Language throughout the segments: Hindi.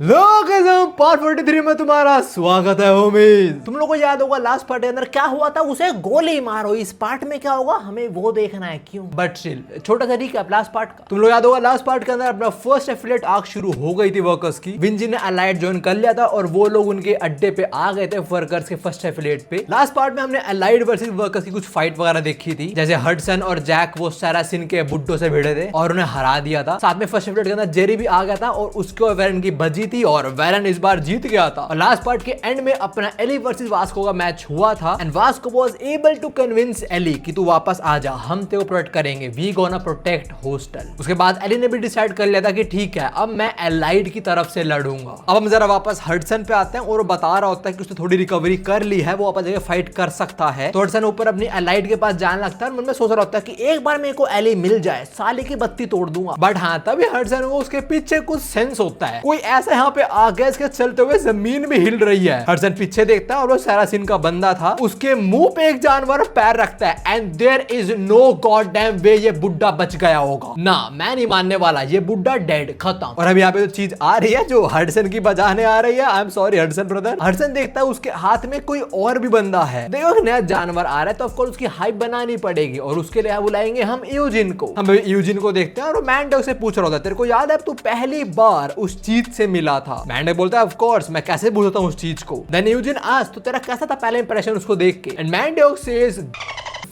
लोग पार्ट 43 में तुम्हारा स्वागत है होमीज। तुम लोगों को याद होगा लास्ट पार्ट के अंदर क्या हुआ था, उसे गोली मारो। इस पार्ट में क्या होगा हमें वो देखना है, क्यों बट स्टिल छोटा सा रिकैप लास्ट पार्ट का। तुम लोग याद होगा लास्ट पार्ट के अंदर अपना फर्स्ट एफिलिएट आर्क शुरू हो गई थी वर्कर्स की। विंजी ने अलाइड ज्वाइन कर लिया था और वो लोग उनके अड्डे पे आ गए थे वर्कर्स के फर्स्ट एफिलिएट पे। लास्ट पार्ट में हमने अलाइड वर्सेस वर्कर्स की कुछ फाइट वगैरह देखी थी, जैसे हडसन और जैक वो सैरासिन के बुड्ढों से भिड़े थे और उन्हें हरा दिया था। साथ में फर्स्ट एफिलिएट के अंदर जेरी भी आ गया था और उसको वेरन की बजी थी और वेरन इस बार जीत गया था। और लास्ट पार्ट के एंड में अपना एली वर्सेस वास्को का मैच हुआ था and Vasco was able to convince Eli कि तू वापस आ जा, हम तेरे को प्रोटेक्ट करेंगे, वी गोना प्रोटेक्ट होस्टल। उसके बाद एली ने भी डिसाइड कर लिया था कि ठीक है अब मैं एलाइड की तरफ से लड़ूंगा। अब हम जरा वापस हडसन पे आते हैं और वो बता रहा होता है कि उसने थोड़ी रिकवरी कर ली है, वो वापस जगह फाइट कर सकता है। तो हडसन ऊपर अपनी एलाइड के पास जाने लगता है, मन में सोच रहा होता है कि एक बार मेरे को एली मिल जाए, साले की बत्ती तोड़ दूंगा। बट हाँ तभी हडसन को उसके पीछे कुछ सेंस होता है, कोई ऐसा यहाँ पे आ गया इसके चलते हुए जमीन भी हिल रही है। हडसन पीछे देखता है और वो सैरासिन का बंदा था, उसके मुंह पे एक जानवर पैर रखता है and there is no god damn way ये बुड्ढा बच गया होगा। ना मैं नहीं मानने वाला, ये बुड्ढा डेड, खत्म। और अभी यहाँ पे जो चीज आ रही है जो हडसन की बजाने आ रही है, I am sorry Hudson brother. Hudson देखता है उसके हाथ में कोई और भी बंदा है, देखो एक नया जानवर आ रहा है तो ऑफकोर्स उसकी हाइप बनानी पड़ेगी और उसके लिए बुलाएंगे हम यूजिन को। हम यूजिन को देखते हैं और मैंडो से पूछ रहा होता है तेरे को याद है तू पहली बार उस चीज से मिला था। मैंडो बोलता है ऑफ कोर्स, मैं कैसे भूल सकता हूं उस चीज को। देन यूजिन आस्क्स तो तेरा कैसा था पहला इंप्रेशन उसको देख के, एंड मैंडो सेज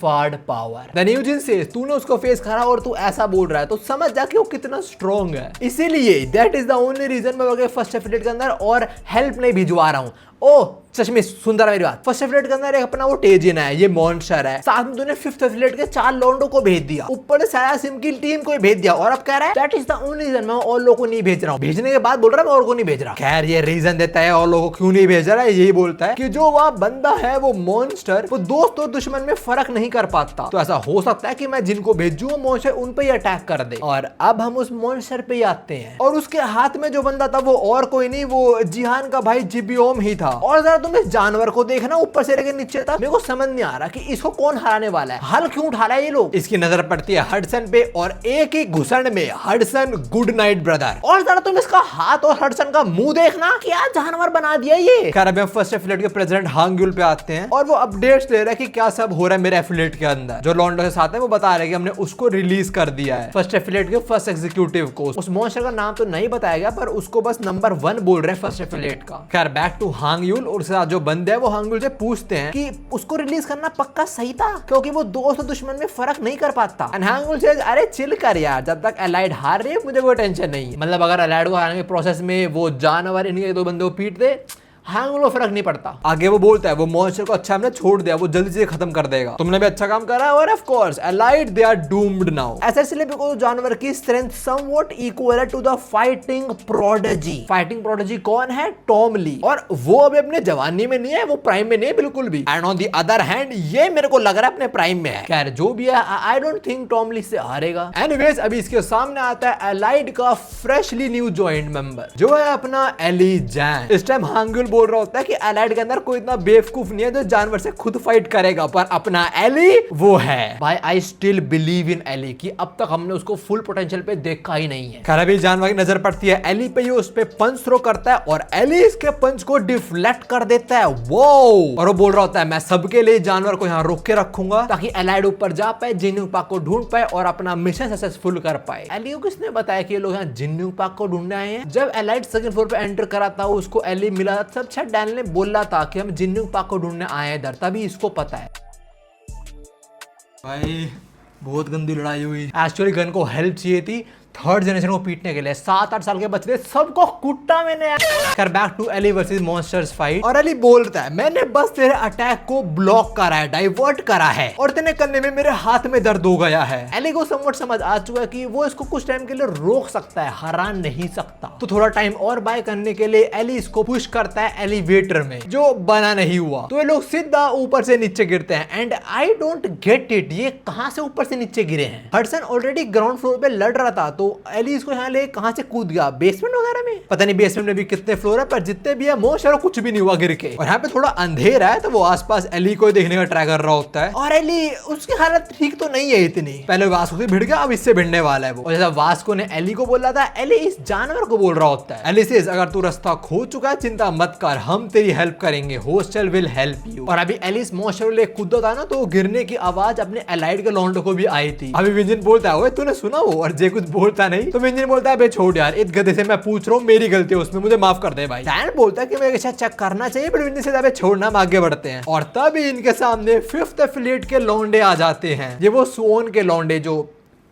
फाड़ पावर। देन यूजिन सेज तूने उसको फेस करा और तू ऐसा बोल रहा है तो समझ जा कि वो कितना स्ट्रॉन्ग है, इसीलिए that is the only reason मैं फर्स्ट एफिलिएट के अंदर और हेल्प नहीं भिजवा रहा हूं। ओ चश्मे सुंदर मेरी बात, फर्स्ट एफिलिएट के अंदर एक अपना वो टेजिन है, ये मॉन्स्टर है, साथ में तूने फिफ्थ एफिलिएट के 4 लोंडो को भेज दिया, ऊपर से सैरासिन की टीम को भेज दिया और अब कह रहा है that is the only reason मैं और लोगों को नहीं भेज रहा हूं। भेजने के बाद बोल रहा है मैं और को नहीं भेज रहा। खैर ये रीजन देता है और लोगों को क्यों नहीं भेज रहा है, यही बोलता है कि जो वह बंदा है वो मॉन्स्टर वो दोस्त और दुश्मन में फर्क नहीं कर पाता, तो ऐसा हो सकता है कि मैं जिनको भेजूं वो मॉन्स्टर उन पे ही अटैक कर दे। और अब हम उस मॉन्स्टर पे आते हैं और उसके हाथ में जो बंदा था वो और कोई नहीं, वो जिहान का भाई जिबियोम ही था। और जरा तुम इस जानवर को देखना, ऊपर से लेकर नीचे तक मेरे को समझ नहीं आ रहा कि इसको कौन हराने वाला है, हल क्यों उठा रहा है ये लोग। इसकी नजर पड़ती है हडसन पे और एक ही घुसन में हडसन गुड नाइट ब्रदर। और जरा तुम इसका हाथ और हडसन का मुंह देखना, क्या जानवर बना दिया ये। खैर अभी हम फर्स्ट एफिलिएट के प्रेसिडेंट हांग्युल पे आते हैं और वो अपडेट्स ले रहा है कि क्या सब हो रहा है मेरे एफिलिएट के अंदर। जो लॉन्डो के साथ है वो बता रहे हैं कि हमने उसको रिलीज कर दिया है, फर्स्ट एफिलिएट के फर्स्ट एग्जीक्यूटिव को। उस मॉन्स्टर का नाम तो नहीं बताया गया पर उसको बस नंबर 1 बोल रहे हैं फर्स्ट एफिलिएट का। खैर बैक टू हांग्युल और साथ जो बंदे हैं वो हांग्युल से पूछते हैं कि उसको रिलीज करना पक्का सही था क्योंकि वो दोस्त और दुश्मन में फर्क नहीं कर पाता। एंड हांग्युल सेज अरे चिल कर यार, जब तक एलाइड हार रही है मुझे कोई टेंशन नहीं है। मतलब अगर एलाइड को हराने के प्रोसेस में वो जानवर इनके 2 बंदे को पीट दे, हांग्युल को फर्क नहीं पड़ता। आगे वो बोलता है वो मॉन्स्टर को अच्छा हमने छोड़ दिया, वो जल्दी से खत्म कर देगा, तुमने भी अच्छा काम करा और of course allied they are doomed now. ऐसे इसलिए बिकॉज़ जानवर की strength somewhat equal to the fighting prodigy. Fighting prodigy कौन है? टॉम ली, और वो अभी अपने जवानी में नहीं है, वो प्राइम में नहीं है बिल्कुल भी। And on the other hand ये मेरे को लग रहा है अपने प्राइम में है। खैर जो भी है I don't think Tom Lee से हारेगा। एनीवेज अभी इसके सामने आता है एलाइड का फ्रेशली न्यू ज्वाइंट मेंबर जो है अपना एली जैन। इस टाइम हांग्युल बोल रहा होता है कि एलाइड के अंदर कोई इतना बेवकूफ नहीं है जो जानवर से खुद फाइट करेगा, पर अपना एली वो है। भाई I still believe in Eli कि अब तक हमने उसको फुल पोटेंशियल पे देखा ही नहीं है। खैर अभी जानवर की नजर पड़ती है एली पे, ये उस पे पंच थ्रो करता है और एली इसके पंच को डिफ्लेक्ट कर देता है। वो और वो बोल रहा होता है मैं सबके लिए जानवर को यहाँ रोक के रखूंगा ताकि एलाइड ऊपर जा पाए, जिन्यूंग पार्क को ढूंढ पाए और अपना मिशन सक्सेसफुल कर पाए। एली को किसने बताया कि ये लोग यहाँ जिन्यूंग पार्क को ढूंढने आए हैं? जब एलाइड सेकंड फ्लोर पे एंटर करा था उसको एली मिला सब छत ने बोला था कि हम जिन्यूंग पार्क को ढूंढने आए हैं इधर, तभी इसको पता है। भाई बहुत गंदी लड़ाई हुई। एक्चुअली गन को हेल्प चाहिए थी थर्ड जनरेशन को पीटने के लिए, 7-8 साल के बच्चे सबको कुट्टा मैंने। कर back to Eli versus monsters fight और एली बोलता है मैंने बस तेरे अटैक को ब्लॉक करा है, डाइवर्ट करा है और तेने करने में मेरे हाथ में दर्द हो गया है। एली को समझ आ चुका है कि वो इसको कुछ टाइम के लिए रोक सकता है, हरा नहीं सकता। तो थोड़ा टाइम और बाय करने के लिए एली इसको पुश करता है एलिवेटर में, जो बना नहीं हुआ। तो ये लोग सीधा ऊपर से नीचे गिरते हैं and I don't get it, ये कहां से ऊपर से नीचे गिरे हैं। हडसन ऑलरेडी ग्राउंड फ्लोर पे लड़ रहा था तो तो एली इसको यहाँ ले कहाँ से कूद गया, बेसमेंट वगैरह में, पता नहीं बेसमेंट में भी कितने फ्लोर है, पर जितने भी है मोस्ट और कुछ भी नहीं हुआ गिर के। और यहाँ पे थोड़ा अंधेरा है तो वो आसपास एली को देखने का ट्राई कर रहा होता है, और एली उसकी हालत ठीक तो नहीं है इतनी, पहले वास्को से भिड़ गया, अब इससे भिड़ने वाला है वो। और जैसा वास्को ने एली को बोला था, एली इस जानवर को बोल रहा होता है, एली सेज अगर तू रास्ता खो चुका है चिंता मत कर, हम तेरी हेल्प करेंगे, होस्टल विल हेल्प यू। और अभी एलिस मोस्टर कूदा था ना, तो गिरने की आवाज अपने एलाइड के लॉन्डो को भी आई थी। अभी विंजन बोलता है, ओए तूने सुना वो, और जे कुछ बोलता नहीं, तो विंजन बोलता है, बे छोड़ यार, इस गधे से मैं पूछ रहा हूँ, मेरी गलती है उसमें, मुझे माफ कर दे भाई। डैन बोलता है कि मैं शायद चेक करना चाहिए, बट विंजन से छोड़ना, हम आगे बढ़ते हैं। और तभी इनके सामने फिफ्थ एफिलिएट के लौंडे आ जाते हैं, ये वो स्वॉन के लौंडे जो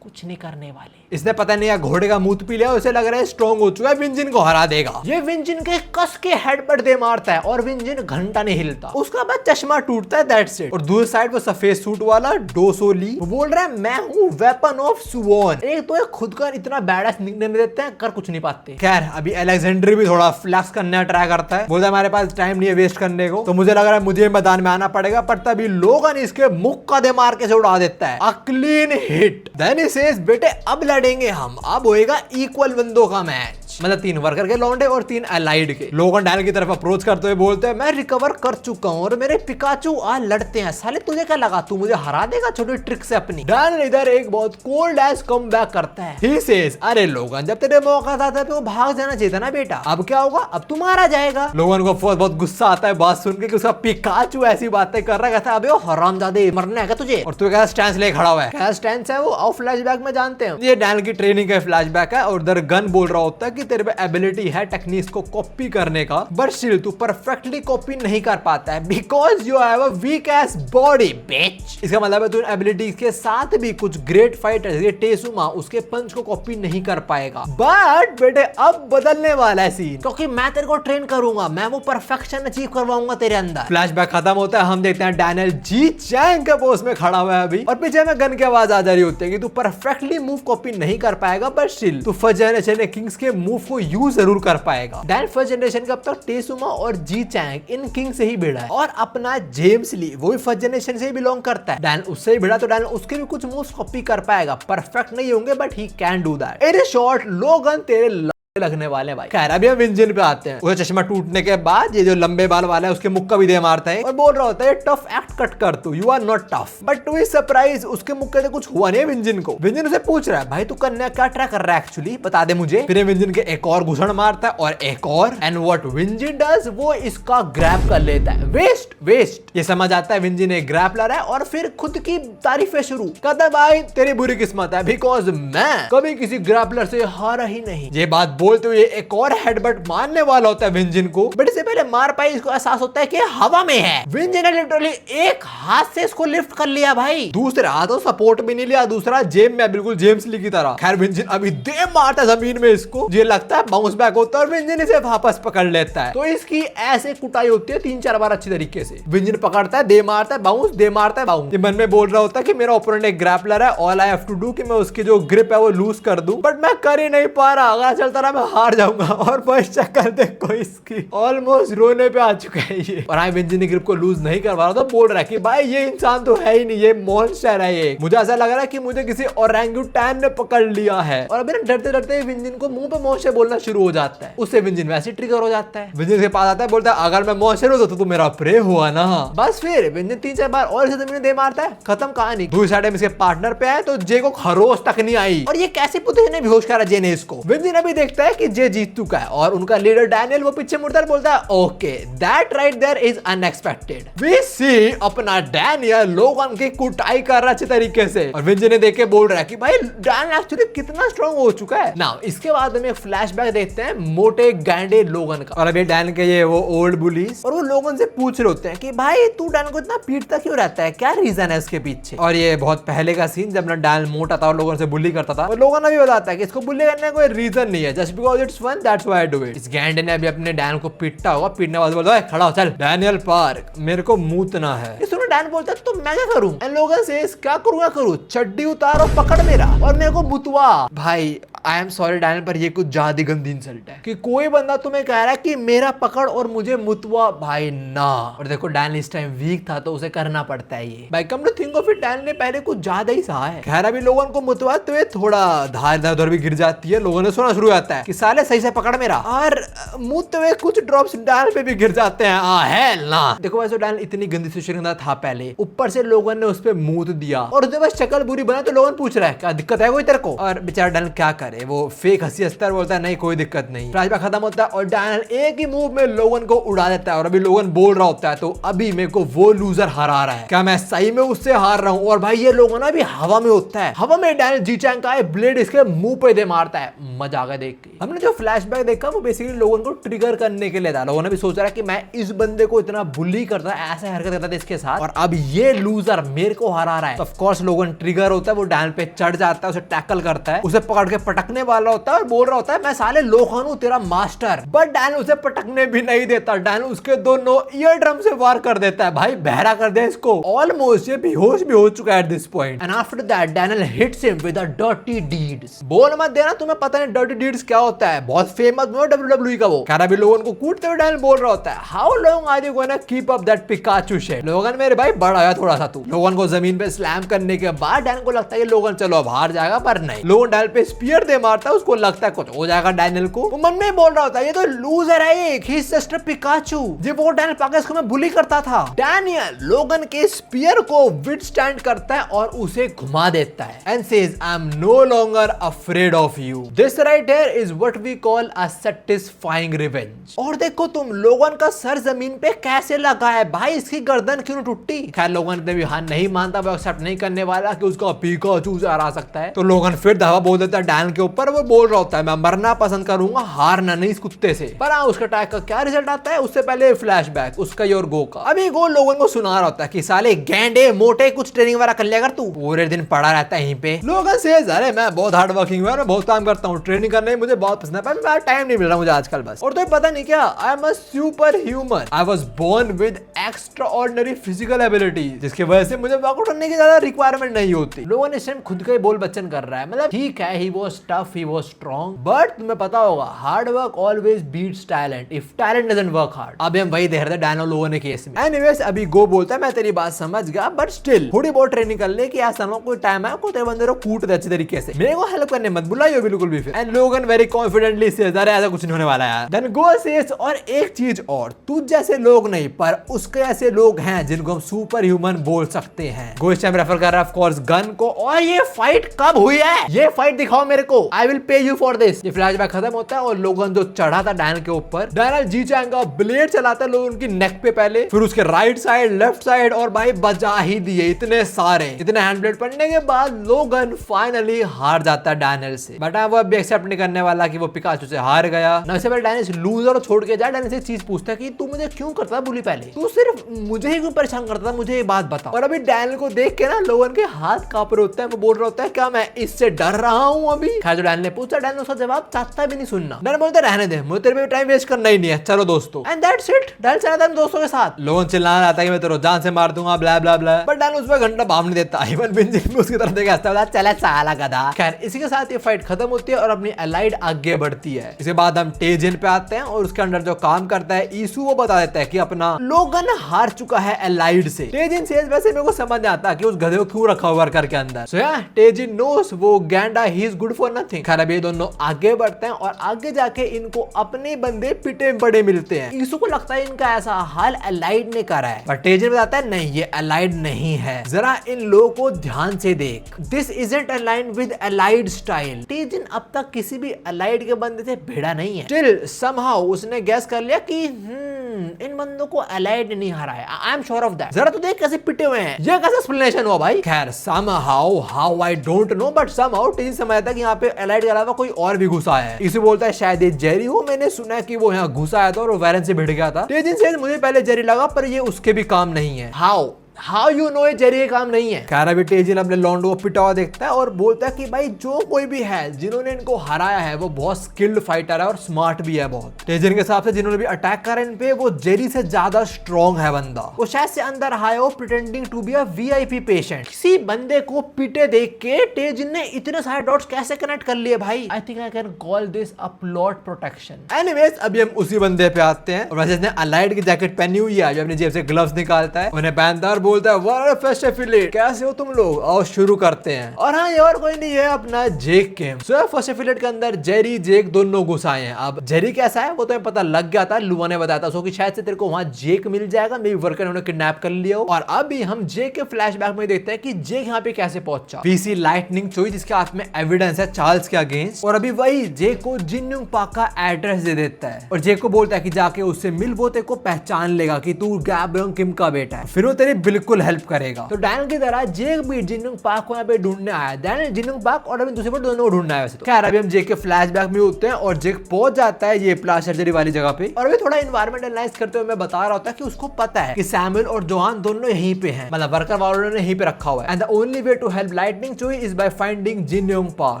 कुछ नहीं करने वाले। इसने पता नहीं घोड़े का मुंह पी लिया, उसे लग रहा है स्ट्रॉन्ग हो चुका है, विंजन को हरा देगा। ये विंजन के कस के हेड पर दे मारता है और विंजन घंटा नहीं हिलता, उसका बाद चश्मा टूटता है, दैट्स इट। और दूसरी साइड वो सफेद सूट वाला डोसोली बोल रहा है, मैं हूँ वेपन ऑफ स्वॉन। एक तो खुद का इतना बैडएस निकनेम देते हैं, कर कुछ नहीं पाते। खैर अभी अलेक्जेंडर भी थोड़ा फ्लैक्स करने ट्राई करता है, बोलता है हमारे पास टाइम नहीं है वेस्ट करने को, तो मुझे लग रहा है मुझे मैदान में आना पड़ेगा। पर तभी लोगन इसके मुख का दे मार के से उड़ा देता है, a clean hit. Then he says, बेटे अब लड़ेंगे हम, अब होएगा इक्वल बंदों का मैच, मतलब 3 वर्कर के लौंडे और 3 एलाइड के। लोगन डैन की तरफ अप्रोच करते हुए बोलते हैं, मैं रिकवर कर चुका हूँ और मेरे पिकाचू आज लड़ते हैं। साले तुझे क्या लगा तू मुझे हरा देगा छोटी ट्रिक से अपनी? डैन इधर एक बहुत कोल्ड एज कमबैक करता है। ही सेज, अरे लोगन जब तेरे मौका था तो वो भाग जाना चाहिए था ना बेटा, अब क्या होगा, अब तू मारा जाएगा। लोगन को बहुत गुस्सा आता है बात सुन के कि उसका पिकाचू ऐसी बातें कर रहा है, कहता है अबे हरामजादे मरना है तुझे, और तू क्या स्टैंस ले खड़ा हुआ है। क्या स्टैंस है वो, और फ्लैशबैक में जानते हैं ये डैन की ट्रेनिंग का फ्लैशबैक है। और इधर गन बोल रहा होता है कि तेरे पे एबिलिटी है टेक्निक्स को कॉपी करने का, बट स्टिल तू परफेक्टली कॉपी नहीं कर पाता है because you have a weak ass body bitch. इसका मतलब है तू एबिलिटीज के साथ भी कुछ ग्रेट फाइटर जैसे टेसुमा उसके पंच को कॉपी नहीं कर पाएगा। बट बेटे अब बदलने वाला है सीन, क्योंकि मैं तेरे को ट्रेन करूंगा, मैं वो परफेक्शन अचीव करवाऊंगा तेरे अंदर। फ्लैशबैक खत्म होता है, हम देखते हैं डैनियल जी चैंग के पोस्ट में खड़ा हुआ है अभी, और पीछे में गन की आवाज आ जा रही होती है कि तू परफेक्टली मूव कॉपी नहीं कर पाएगा, बट स्टिल तू फर्स्ट जनरेशन किंग्स के मूव को यूज जरूर कर पाएगा। डैन फर्स्ट जनरेशन का अब तक टेसुमा और जी चैंग इन किंग से ही भिड़ा है, और अपना जेम्स ली वो भी फर्स्ट जनरेशन से ही बिलोंग करता है। डैन उससे ही भिड़ा तो डैन उसके भी कुछ मूव्स कॉपी कर पाएगा, परफेक्ट नहीं होंगे but he can do that. In short लोगन तेरे लगने वाले भाई। खैर अभी हम विंजन पे आते हैं। उसे चश्मा टूटने के बाद ये जो लंबे बाल वाला है उसके मुख का भी दे मारता है और बोल रहा होता है टफ एक्ट कट कर तू, you are not tough. But to his surprise उसके मुख के कुछ हुआ नहीं विंजन को। विंजन उसे पूछ रहा है, भाई तू करने क्या ट्राई कर रहा है एक्चुअली, बता दे मुझे। फिर विंजन के एक और घुसड़ मारता है और एक और, एंड व्हाट विंजन डज, वो इसका ग्रैब कर लेता है। वेस्ट वेस्ट ये समझ आता है विंजन एक ग्रैपलर है, और फिर खुद की तारीफें शुरू कहता है, भाई तेरी बुरी किस्मत है बिकॉज मैं कभी किसी ग्रैपलर से हारा ही नहीं। ये बात बोलते हुए एक और हेडबट मारने वाला होता है विंजन को, बट इससे पहले मार पाई इसको एहसास होता है कि हवा में है। विंजन ने लिटरली एक हाथ से इसको लिफ्ट कर लिया भाई, दूसरे हाथों सपोर्ट भी नहीं लिया, दूसरा जेब में बिल्कुल जेम्स ली की तरह। खैर विंजन अभी दे मारता है जमीन में इसको, ये लगता है बाउंस बैक होता है और विंजन इसे वापस पकड़ लेता है। तो इसकी ऐसे कुटाई होती है 3-4 बार अच्छी तरीके से। विंजन पकड़ता है, दे मारता है बाउंस, दे मारता है बाउंस। ये मन में बोल रहा होता है कि मेरा ओपोनेंट एक ग्रैपलर है, all I have to do कि मैं उसकी जो ग्रिप है वो लूज कर दूं, बट मैं कर ही नहीं पा रहा। अगर चलता रहा मैं हार जाऊंगा। और बस चक्कर देखो इसकी, ऑलमोस्ट रोने पे आ चुका है ये। और आई विंजन ग्रिप को लूज नहीं करवा रहा, तो बोल रहा है कि भाई ये इंसान तो है ही नहीं, ये मॉन्स्टर है ये। मुझे ऐसा लग रहा है कि मुझे किसी ओरंगुटैन ने पकड़ लिया है। और अभी डरते डरते विंजन को मुंह पे मॉन्स्टर बोलना शुरू हो जाता है। उससे विंजन वैसे ट्रिगर हो जाता है। विंजन के पास आता है, बोलता है अगर मैं मॉन्स्टर हूं तो तू मेरा प्रे हुआ ना। बस फिर विंजन 3-4 बार और इसे जमीन दे मारता है, खत्म कहानी। दूसरी साइड में इसके पार्टनर पे है तो जे को खरोश तक नहीं आई, और ये कैसे पुते ने बेहोश करा जे ने इसको। विंजन अभी देखता है कि जे जीत चुका है और उनका लीडर डैनियल वो पीछे मुड़कर बोलता है, okay that right there is unexpected. We see अपना डैनियल लोगन की कुटाई कर रहा अच्छे तरीके से, और विंजन ने देख के बोल रहा है कि भाई डैनियल एक्चुअली कितना स्ट्रांग हो चुका है। नाउ इसके बाद हम एक फ्लैशबैक देखते हैं मोटे गांडे लोगन का। और अभी डैन के ये वो ओल्ड बुलीज, और वो लोगन से पूछ रहे होते हैं कि भाई तू डैन को इतना पीटता क्यों रहता है, क्या रीजन है इसके पीछे। और ये बहुत पहले का सीन जब ना डैन मोटा था और लोगों से बुली करता था, और लोगन अभी बताता है कि इसको बुली करने का कोई रीजन नहीं है, just because it's fun that's why I do it. इस गैंडे ने अभी अपने डैन को पीटता होगा, पीटने वाले बोलता है खड़ा हो चल डैनियल पार्क, मेरे को मूतना है। ये सुनो डैन बोलता है तो मैं क्या करूं, एंड लोगन से क्या करूंगा, करूं चड्डी उतार और पकड़ मेरा और मेरे को मुतवा। भाई आई एम सॉरी डैनियल, पर ये कुछ ज्यादा गंदी इंसल्ट है कि कोई बंदा तुम्हें कह रहा है कि मेरा पकड़ और मुझे मुतवा। भाई ना। और देखो डैनियल इस टाइम वीक था तो उसे करना पड़ता है ये। भाई come to think of it, Daniel ने पहले कुछ ज्यादा ही सहा है। खैर अभी लोगों को मुतवा तो ये थोड़ा धार इधर उधर भी गिर जाती है। लोगों ने सुना शुरू हो जाता है कि साले सही से पकड़ मेरा, और मुंह तो कुछ ड्रॉप्स डैनियल पे भी गिर जाते हैं। हेल ना। देखो वैसे डैनियल इतनी गंदी सिचुएशन में था पहले, ऊपर से लोगों ने उस पे मुंह दिया और उसके बाद शक्ल बुरी बना तो लोगों पूछ रहा है क्या दिक्कत है कोई तेरे को। और बेचारा डैनियल क्या करे, वो फेक हंसी हंसता है, बोलता है नहीं कोई दिक्कत नहीं। फ्लैशबैक खत्म होता है और डैनियल एक ही मूव में लोगन को उड़ा देता है। और अभी लोगन बोल रहा होता है तो अभी मेरे को वो लूजर हरा रहा है, क्या मैं सही में उससे हार रहा हूँ। और भाई ये लोगन अभी हवा में होता है, हवा में डैनियल जी चैंग का ब्लेड इसके मुंह पे दे मारता है। मजा आ गया देख के। हमने जो फ्लैशबैक देखा वो बेसिकली लोगन को ट्रिगर करने के लिए था। लोगों ने भी सोचा कि मैं इस बंदे को इतना बुली करता है, ऐसे हरकत करता था इसके साथ, और अब ये लूजर मेरे को हरा रहा है। तो ऑफ कोर्स लोगन ट्रिगर होता है, वो डैनियल पे चढ़ जाता है, उसे टैकल करता है, उसे पकड़ के पटकने वाला होता है और बोल रहा होता है मैं साले लोखन हूं तेरा मास्टर। बट डैनियल उसे पटकने भी नहीं देता। डैनियल उसके दोनों ईयर ड्रम से वार कर देता है। भाई बहरा कर दे इसको। ऑलमोस्ट ये बेहोश भी हो चुका है at this point. And after that Daniel hits him with a dirty deeds. बोल मत देना तुम्हें पता नहीं डर्टी डीड्स क्या होता है, बहुत फेमस है WWE का वो। खैर अभी लोगों को कूटते हुए डैनियल बोल रहा होता है how long are you gonna keep up that Pikachu shit. Logan मेरे भाई बड़ा है थोड़ा सा तू। लोगन को जमीन पे स्लैम करने के बाद डैनियल को लगता है लोगन चलो अब हार जाएगा, पर नहीं। लोगन डैनियल पे स्पीयर दे मारता है, उसको लगता है कुछ हो जाएगा डैनियल को। वो मन में बोल रहा होता है ये तो लूजर है, एक ही सिस्टर पिकाचू जो वो डैनियल पाके इसको मैं बुली करता था। डैनियल लोगन के स्पीयर को विथस्टैंड करता है और उसे घुमा देता है and says I am no longer afraid of you. This right here is what we call a satisfying revenge. और देखो तुम लोगन का सर जमीन पे कैसे लगा है, भाई इसकी गर्दन क्यों टूटी। खैर लोगन ने भी हाँ नहीं मानता, वो एक्सेप्ट नहीं करने वाला कि उसका पिकाचू से हरा सकता है। तो लोगन फिर दावा बोल देता है डैनियल के ऊपर। वो बोल रहा होता है मैं मरना पसंद करूंगा, हारना नहीं इस कुत्ते से। पर हाँ उसका अटैक का क्या रिजल्ट आता है उससे पहले फ्लैशबैक उसका और गो का। अभी गो लोगों को सुना रहा होता है कि साले गैंडे मोटे कुछ ट्रेनिंग वगैरह कर लिया कर, तू पूरे दिन पड़ा रहता है यहीं पे। लोगन से अरे मैं बहुत हार्ड वर्किंग हूँ, मैं बहुत काम करता हूँ, ट्रेनिंग करने मुझे बहुत पसंद है, पर टाइम नहीं मिल रहा मुझे आजकल बस। और तो पता नहीं क्या I am a super human, I was born with extraordinary physical ability, जिसकी वजह से मुझे वर्कआउट करने की ज्यादा रिक्वायरमेंट नहीं होती। लोगों ने इस टाइम खुद का ही बोल बच्चन कर रहा है, मतलब ठीक है he was tough, he was strong, but तुम्हें पता होगा hard work always beats talent if talent doesn't work hard. अब हम वही देख रहे थे डैनियल लोगों ने केस में। एनीवेज अभी गो बोलता है मैं तेरी बात समझ गया, बट स्टिल थोड़ी बहुत ट्रेनिंग कर ले कि ऐसा ना कोई टाइम है को तेरे बंदे को कूट दे अच्छे तरीके से, मेरे को हेल्प करने मत बुलाइयो बिल्कुल भी फिर। एंड लोगन वेरी कॉन्फिडेंटली सेज अरे ऐसा कुछ नहीं होने वाला यार। देन गो सेज और एक चीज और, तुझ जैसे लोग नहीं पर उसके ऐसे लोग हैं जिनको हम सुपर ह्यूमन बोल सकते हैं। गो इस टाइम रेफर कर रहा है ऑफ कोर्स गन को। और ये फाइट कब हुई है, ये फाइट दिखाओ मेरे को, I will pay you for this. ये फ्लैशबैक खत्म होता है और लोगन जो चढ़ा था डैनियल के ऊपर, डैनियल जी चैंग का ब्लेड चलाता है लोगन की नेक पे पहले, फिर उसके राइट साइड लेफ्ट साइड, और भाई बजा ही दिए इतने सारे। इतने हैंड ब्लेड पड़ने के बाद लोगन फाइनली हार जाता है डैनियल से। बट वो अभी एक्सेप्ट नहीं करने वाला कि वो पिकाचू से हार गया। ना इससे पहले डैनियल लूजर छोड़ के जाए, डैनियल से चीज पूछता है कि तू मुझे क्यों करता था बुली पहले, तू सिर्फ मुझे ही क्यों परेशान करता था, मुझे ये बात बता। और अभी डैनियल को देख के ना लोगन के हाथ कांप रहे होते हैं। वो बोल रहा होता है क्या मैं इससे डर रहा हूँ अभी। खैर जो डैनियल ने पूछा, डैनियल उसका जवाब चाहता भी नहीं सुनना। डैनियल बोलता रहने दे, मुझे तेरे पे टाइम वेस्ट करना ही नहीं है, चलो दोस्तों। And that's it. डैनियल चला था दोस्तों के साथ। लोगन चिल्लाना आता है कि मैं तेरे जान से मार दूंगा ब्ला ब्ला ब्ला, बट डैनियल उस पर घंटा भाव नहीं देता। इवन बिंजिंग उसकी तरफ देख हंसता है, चला साला गधा। खैर इसी के साथ ये फाइट खत्म होती है और अपनी एलाइड आगे बढ़ती है। इसके बाद हम टेजिन पे आते हैं और उसके अंदर जो काम करता है ईसू, वो बता देता है कि अपना लोगन हार चुका है एलाइड से। टेजिन सेज वैसे मेरे को समझ आता कि उस गधे को क्यों रखा हुआ वर्कर के अंदर। सो या टेजिन नोस वो गैंडा he is good for nothing. खैर अब ये दोनों आगे बढ़ते हैं और आगे जाके इनको अपने बंदे पिटे बड़े मिलते हैं। ईसू को लगता है इनका ऐसा हाल एलाइड ने करा है, बट टेजिन बताता है नहीं ये एलाइड नहीं है, जरा इन लोगों को ध्यान से देख, this isn't aligned with allied style. Taejin अब तक किसी भी एलाइड के बंदे से भिड़ा नहीं है। स्टिल समहाउ उसने गैस कर लिया कि इन बंदों को एलाइड नहीं हरा है। आई एम श्योर ऑफ दैट। जरा तो देख कैसे पिटे हुए हैं, ये कैसा एक्सप्लेनेशन हुआ भाई। खैर somehow how I don't know, but somehow Taejin समझता कि यहाँ पे एलाइड के अलावा कोई और भी घुसा है। इसे बोलता है शायद ये जेरी हो, मैंने सुना है कि वो यहाँ घुसा आया था और वो वैरन से भिड़ गया था। टेजिन से मुझे पहले जेरी लगा पर ये उसके भी काम नहीं है। हाउ हाउ यू नो ये जेरी का काम नहीं है। खैर अभी टेजिन अपने लॉन्डो को पिटा हुआ देखता है और बोलता है कि भाई जो कोई भी है जिन्होंने इनको हराया है वो बहुत स्किल्ड फाइटर है और स्मार्ट भी है बहुत। टेजिन के हिसाब से जिन्होंने भी अटैक करा इन पे वो जेरी से ज्यादा स्ट्रॉन्ग है बंदा। वो शायद से अंदर आया हो pretending to be a VIP patient. किसी बंदे को पीटे देख के टेजिन ने इतने सारे डॉट्स कैसे कनेक्ट कर लिए भाई। I think I can call this a plot protection. Anyways अभी हम उसी बंदे पे आते हैं और वैसे इसने अलाइड की जैकेट पहनी हुई है जो अपनी जेब से ग्लव्स निकालता है, उन्हें पहनता है और बोलता है वाह फर्स्ट एफिलिएट कैसे हो तुम लोग, आओ शुरू करते हैं। और हाँ ये और कोई नहीं है अपना जेक गेम। सो फर्स्ट एफिलिएट के अंदर जेरी जेक दोनों घुस आए हैं। अब जेरी कैसा है वो तो पता लग गया था, लुआ ने बताया था सो कि शायद से तेरे को वहां जेक मिल जाएगा, मे बी वर्कर ने उन्हें किडनैप कर लिया हो। और अभी हम जेक के फ्लैशबैक में देखते हैं कि जेक यहाँ पे कैसे पहुंचा। पीसी लाइटनिंग चोई जिसके हाथ में एविडेंस है चार्ल्स के अगेंस्ट, और अभी वही जेक को जिन यूंग पाक का एड्रेस दे देता है और जेक को बोलता है कि जाके उससे मिल, वो तेरे को पहचान लेगा कि तू गैब योंग किम का बेटा है, फिर वो तेरी बिल्कुल हेल्प करेगा। तो डैनियल की तरह जेक भी जिन यूंग पाक को यहाँ पे ढूंढने आया। डैनियल जिन यूंग पाक और अभी दूसरे पर दोनों को ढूंढना है वैसे तो। खैर अभी हम जेक के फ्लैशबैक में होते हैं और जेक पहुंच जाता है ये प्लास्टिक सर्जरी वाली जगह पे। और अभी थोड़ा एनवायरमेंट एनालाइज करते हुए मैं बता रहा होता है कि उसको पता है कि सैमुअल और जोहान दोनों यहीं पे हैं, मतलब वर्कर वालों ने यहीं पे रखा हुआ है। And the only way to help Lightning Choi is by finding Jin Young Park.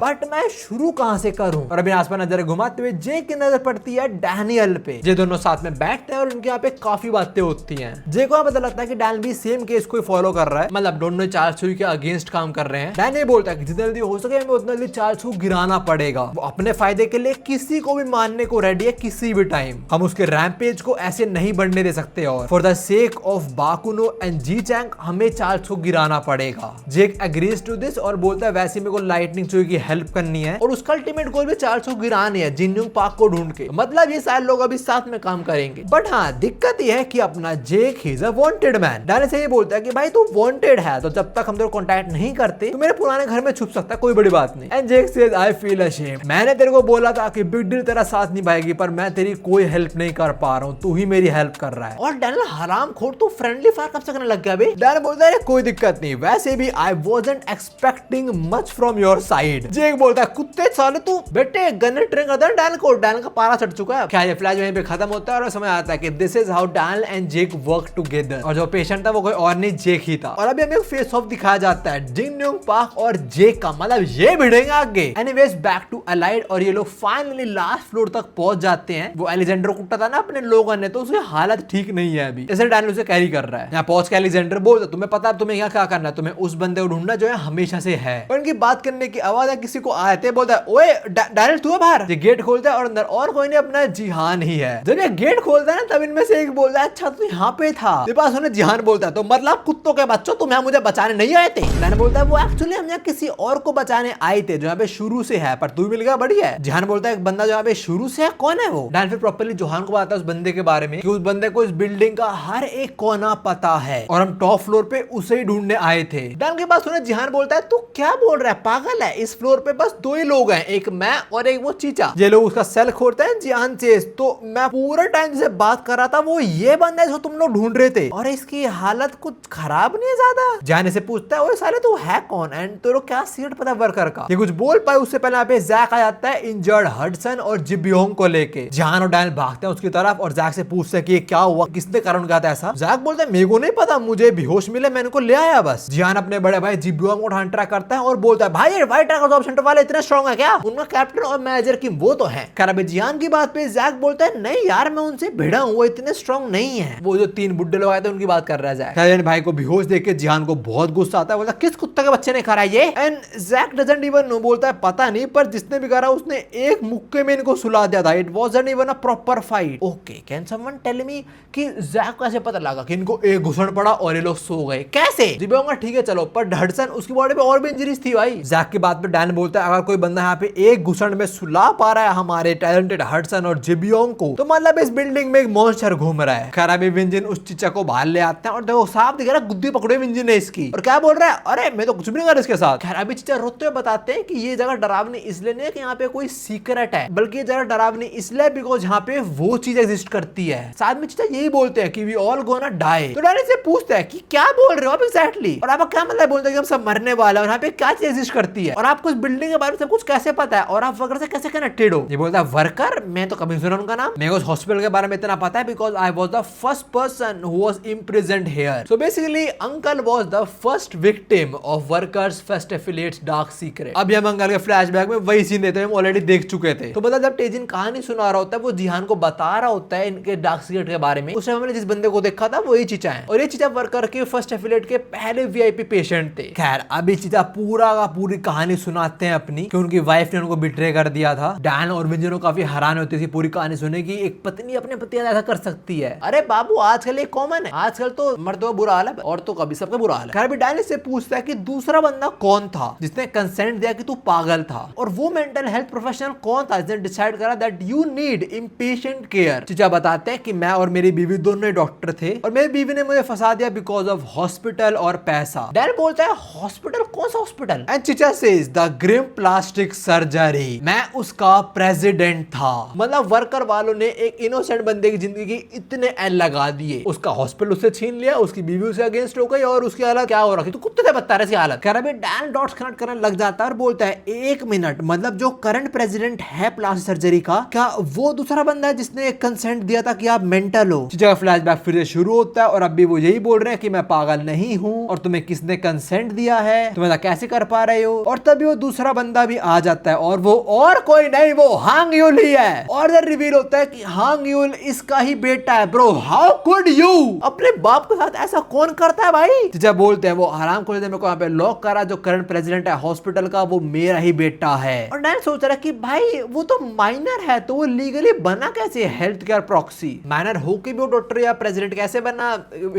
But मैं शुरू कहां से करूं? और अभी आसपास नजर घुमाते हुए जेक की नजर पड़ती है डैनियल पे। ये दोनों साथ में बैठते हैं और उनके यहाँ पे काफी बातें होती हैं। जेक को पता लगता है कि डैनियल भी सेम केस को फॉलो कर रहा है, मतलब दोनों चार्ल्स के अगेंस्ट काम कर रहे हैं। डैनियल बोलता है कि जितना जल्दी हो सके हमें उतना जल्दी चार्ल्स को गिराना पड़ेगा। वो अपने फायदे के लिए किसी को भी मारने को रेडी है किसी भी टाइम। हम उसके रैम्पेज को ऐसे नहीं बढ़ने दे सकते और for the sake of Bakuno and Ji Chang हमें चार्ल्स को गिराना पड़ेगा। जेक एग्रीज टू दिस और बोलता है वैसे मेरे को लाइटनिंग चोई की हेल्प करनी है और उसका अल्टीमेट गोल भी चार्ल्स को गिरानी है जिन यूंग पाक को ढूंढ के। मतलब ये सारे लोग अभी साथ में काम करेंगे। बट हाँ दिक्कत ये है कि अपना Jake he is a wanted man. Daniel से ये बोलता है कि भाई तू वांटेड है तो जब तक हम तेरे को कांटेक्ट नहीं करते तो मेरे पुराने घर में छुप सकता है, कोई बड़ी बात नहीं। And Jake says I feel ashamed. मैंने तेरे को बोला था कि बिग डील तेरा साथ निभाएगी पर मैं तेरी कोई हेल्प नहीं कर पा रहा हूँ, तू ही मेरी हेल्प कर रहा है। और डैनियल हरामखोर तू फ्रेंडली फायर कब से करने लग गया बे? डैनियल बोलता है कोई दिक्कत नहीं, वैसे भी I wasn't expecting much from your side. Jake बोलता है कुत्ते साले तू बेटे गन ट्रेन कर दे डैनियल को। डैनियल का पारा चढ़ चुका है। क्या ये फ्लैश वहीं पे खत्म होता है और समझ आता है कि this is how Daniel and Jake work together. और जो पेशेंट था वो कोई और नहीं जेक ही था। और अभी हमें फेस ऑफ दिखाया जाता है जिन योंग पाक और जेक का, मतलब ये भिड़ेंगे आगे। एनीवेज बैक टू अलाइड और ये लोग फाइनली लास्ट फ्लोर तक पहुंच जाते हैं। वो एलेक्जेंडर कुटा था ना अपने लोगों ने, तो उसकी हालत ठीक नहीं है अभी, जैसे डैनियल उसे कैरी कर रहा है। यहाँ पहुंच के एलेक्जेंडर बोलता तुम्हें पता है तुम्हें यहाँ क्या करना है, तुम्हें उस बंदे को ढूंढना जो है हमेशा से है। पर उनकी बात करने की आवाज है किसी को आते हैं, बोलता है ओए डैनियल तू है बाहर। ये गेट खोलता है और अंदर और कोई नहीं अपना जिहान ही है। जब ये गेट खोलता है ना तब इनमें से एक बोलता है अच्छा तू यहाँ पे था। तेरे पास उन्हें जिहान बोलता है तो मतलब कुत्तों के बच्चों तुम यहाँ मुझे बचाने नहीं आए थे। डैनियल बोलता है वो एक्चुअली हम यहाँ किसी और को बचाने आए थे जो यहाँ पे शुरू से है, पर तू मिल गया बढ़िया है। जिहान बोलता है एक बंदा जो यहाँ पे शुरू से है, कौन है वो? डैनियल फिर प्रॉपर्ली जोहान को बताता है उस बंदे के बारे में कि उस बंदे को इस बिल्डिंग का हर एक कोना पता है और हम टॉप फ्लोर पे उसे ही ढूंढने आए थे। डैनियल के पास सुने जिहान बोलता है तू क्या बोल रहा है पागल है, इस फ्लोर पे बस दो ही लोग हैं, एक मैं और एक वो चीचा। ये लोग उसका सेल खोलते हैं जिहान चेस। तो मैं पूरा टाइम जिसे बात कर रहा था वो ये बंदा है जो तुम लोग ढूंढ रहे थे और इसकी हालत कुछ खराब नहीं है ज्यादा। जिहान से पूछता है ओए साले तू है कौन एंड तेरे को क्या सीट पता वर्कर का? ये कुछ बोल पाए उससे पहले यहाँ पे जैक आ जाता है इंजर्ड हडसन और जिब्योंग को लेके। जिहान और डैनियल भागते हैं उसकी तरफ और जैक से पूछते हैं कि ये क्या हुआ, किसने कारण कहा था ऐसा? जैक बोलता है मेरे को नहीं पता, मुझे बेहोश मिले मैंने को ले आया बस। जिहान अपने बड़े भाई जिब्योंग को उठाने ट्राई करता है और बोलता है भाई ये व्हाइट टाइगर जॉब सेंटर वाले इतने स्ट्रांग है क्या? उनका कैप्टन और मैनेजर की वो तो है। खैर जिहान की बात पे जैक बोलता है नहीं यार मैं उनसे भिड़ा हूँ, वो इतने स्ट्रांग नहीं है। वो जो तीन बुड्ढे लोग आए थे उनकी बात कर रहा है जैक। खैर भाई को बेहोश देख के जिहान को बहुत गुस्सा आता है, बोलता किस कुत्ते के बच्चे ने करा ये? And Jack doesn't even know, बोलता है पता नहीं पर जिसने भी करा उसने एक मुक्के में इनको सुला दिया था। It wasn't even a proper fight. Okay can someone tell me कि जैक को ऐसे पता लगा कि इनको एक घुसड़ पड़ा और ये लोग सो गए कैसे? जिब्योंग ठीक है चलो, पर हडसन उसकी बॉडी पे और भी इंजरीज थी भाई। जैक की बात पे डैन बोलता है अगर कोई बंदा यहाँ पे एक घुसड़ में सुला पा रहा है हमारे टैलेंटेड हडसन और जिब्योंग को तो मतलब इस बिल्डिंग में एक मॉन्स्टर घूम रहा है। खैर अभी विंजिन उस चीचा को बाहर ले आते हैं और देखो साफ दिख रहा है गुद्दी पकड़े विंजिन ने इसकी और क्या बोल रहा है अरे मैं तो कुछ भी नहीं कर रहा इसके साथ। खैर अभी चीचा रोते हुए बताते हैं कि ये जगह डरावनी इसलिए नहीं है कि यहाँ पे कोई सीक्रेट है, बल्कि ये जगह डरावनी इसलिए बिकॉज यहाँ पे वो चीज एग्जिस्ट करती है। साथ में चीचा यही बोलते हैं कि वी ऑल गोना डाई। तो डैनी से पूछता है कि क्या बोल रहे हो आप एग्जैक्टली, और आपका क्या मतलब? बोलते हैं कि हम सब मरने वाले हैं और यहाँ पे क्या चीज एग्जिस्ट करती है और आपको इस बिल्डिंग के बारे में सब कुछ कैसे पता है और आप वर्कर से कैसे कनेक्टेड हो? ये बोलता है वर्कर मैं तो कभी सुना उनका नाम, मेरे को हॉस्पिटल के बारे में इतना पता है because I was the first person who was imprisoned here. So basically uncle was the first victim of workers first affiliates dark secret. अभी हम अंकल के फ्लैशबैक में वही सीन देते हैं, हम ऑलरेडी देख चुके थे। तो मतलब जब तेजिन कहानी सुना रहा होता है, वो जिहान को बता रहा होता है इनके डार्क सीक्रेट के बारे में, उस टाइम हमने जिस बंदे को देखा था वही चीचा है, और ये चीचा वर्कर के फर्स्ट एफिलिएट के पहले वीआईपी पेशेंट थे। खैर अभी चीचा पूरा का पूरी कहानी सुनाते हैं अपनी कि उनकी वाइफ ने उनको बिट्रे कर दिया था। डैन और विंजन काफी हैरान होती थी पूरी कहानी सुनने की, एक पत्नी अपने पति ऐसा कर सकती है। अरे बाबू आजकल ये कॉमन है, आजकल तो मर्दों का बुरा हाल है, औरतों का भी, सबका बुरा हाल है। खैर अभी डैन से पूछता है कि दूसरा बंदा कौन था जिसने कंसेंट दिया कि तू पागल था, और वो मेंटल हेल्थ प्रोफेशनल कौन था जिसने डिसाइड करा that you need impatient care. चीचा बताते हैं कि मैं और मेरी बीवी दोनों डॉक्टर थे और मेरी बीवी ने मुझे फंसा दिया बिकॉज ऑफ हॉस्पिटल और पैसा। डैन बोलता है हॉस्पिटल, कौन सा हॉस्पिटल? एंड चीचा says the grim plastic surgery, मैं उसका प्रेसिडेंट था। मतलब वर्कर वालों ने एक इनोसेंट बंदे की जिंदगी की इतने एन लगा दिए, उसका हॉस्पिटल उससे छीन लिया, उसकी बीवी उसके अगेंस्ट हो गई और उसकी हालत क्या हो रखी, तो कुत्ते से बता रहे सी हालत। कह रहा डैन डॉट्स कनेक्ट करने लग जाता है और बोलता है एक मिनट, मतलब जो करंट प्रेसिडेंट है प्लास्टिक सर्जरी का, क्या वो दूसरा बंदा है जिसने कंसेंट दिया था कि आप मेंटल हो? जगह फ्लैशबैक फिर से शुरू होता है और अभी वो यही बोल रहे हैं कि मैं पागल नहीं हूँ और तुम्हें किसने कंसेंट दिया है, तुम ऐसा कैसे कर पा रहे हो? और तभी वो दूसरा बंदा भी आ जाता है और वो और कोई नहीं, वो हांग यूल ही है। और फिर रिवील होता है कि हांग यूल इसका ही बेटा है। ब्रो हाउ कुड यू, अपने बाप के साथ ऐसा कौन करता है भाई? जब बोलते हैं वो आराम खोल दे, मेरे को यहाँ पे लॉक करा, जो करंट प्रेसिडेंट है हॉस्पिटल का वो मेरा ही बेटा है। और डैन सोच रहा है कि भाई वो तो माइनर है, तो वो लीगली बना कैसे हेल्थ केयर प्रॉक्सी? माइनर होके भी वो डॉक्टर या प्रेसिडेंट कैसे बना,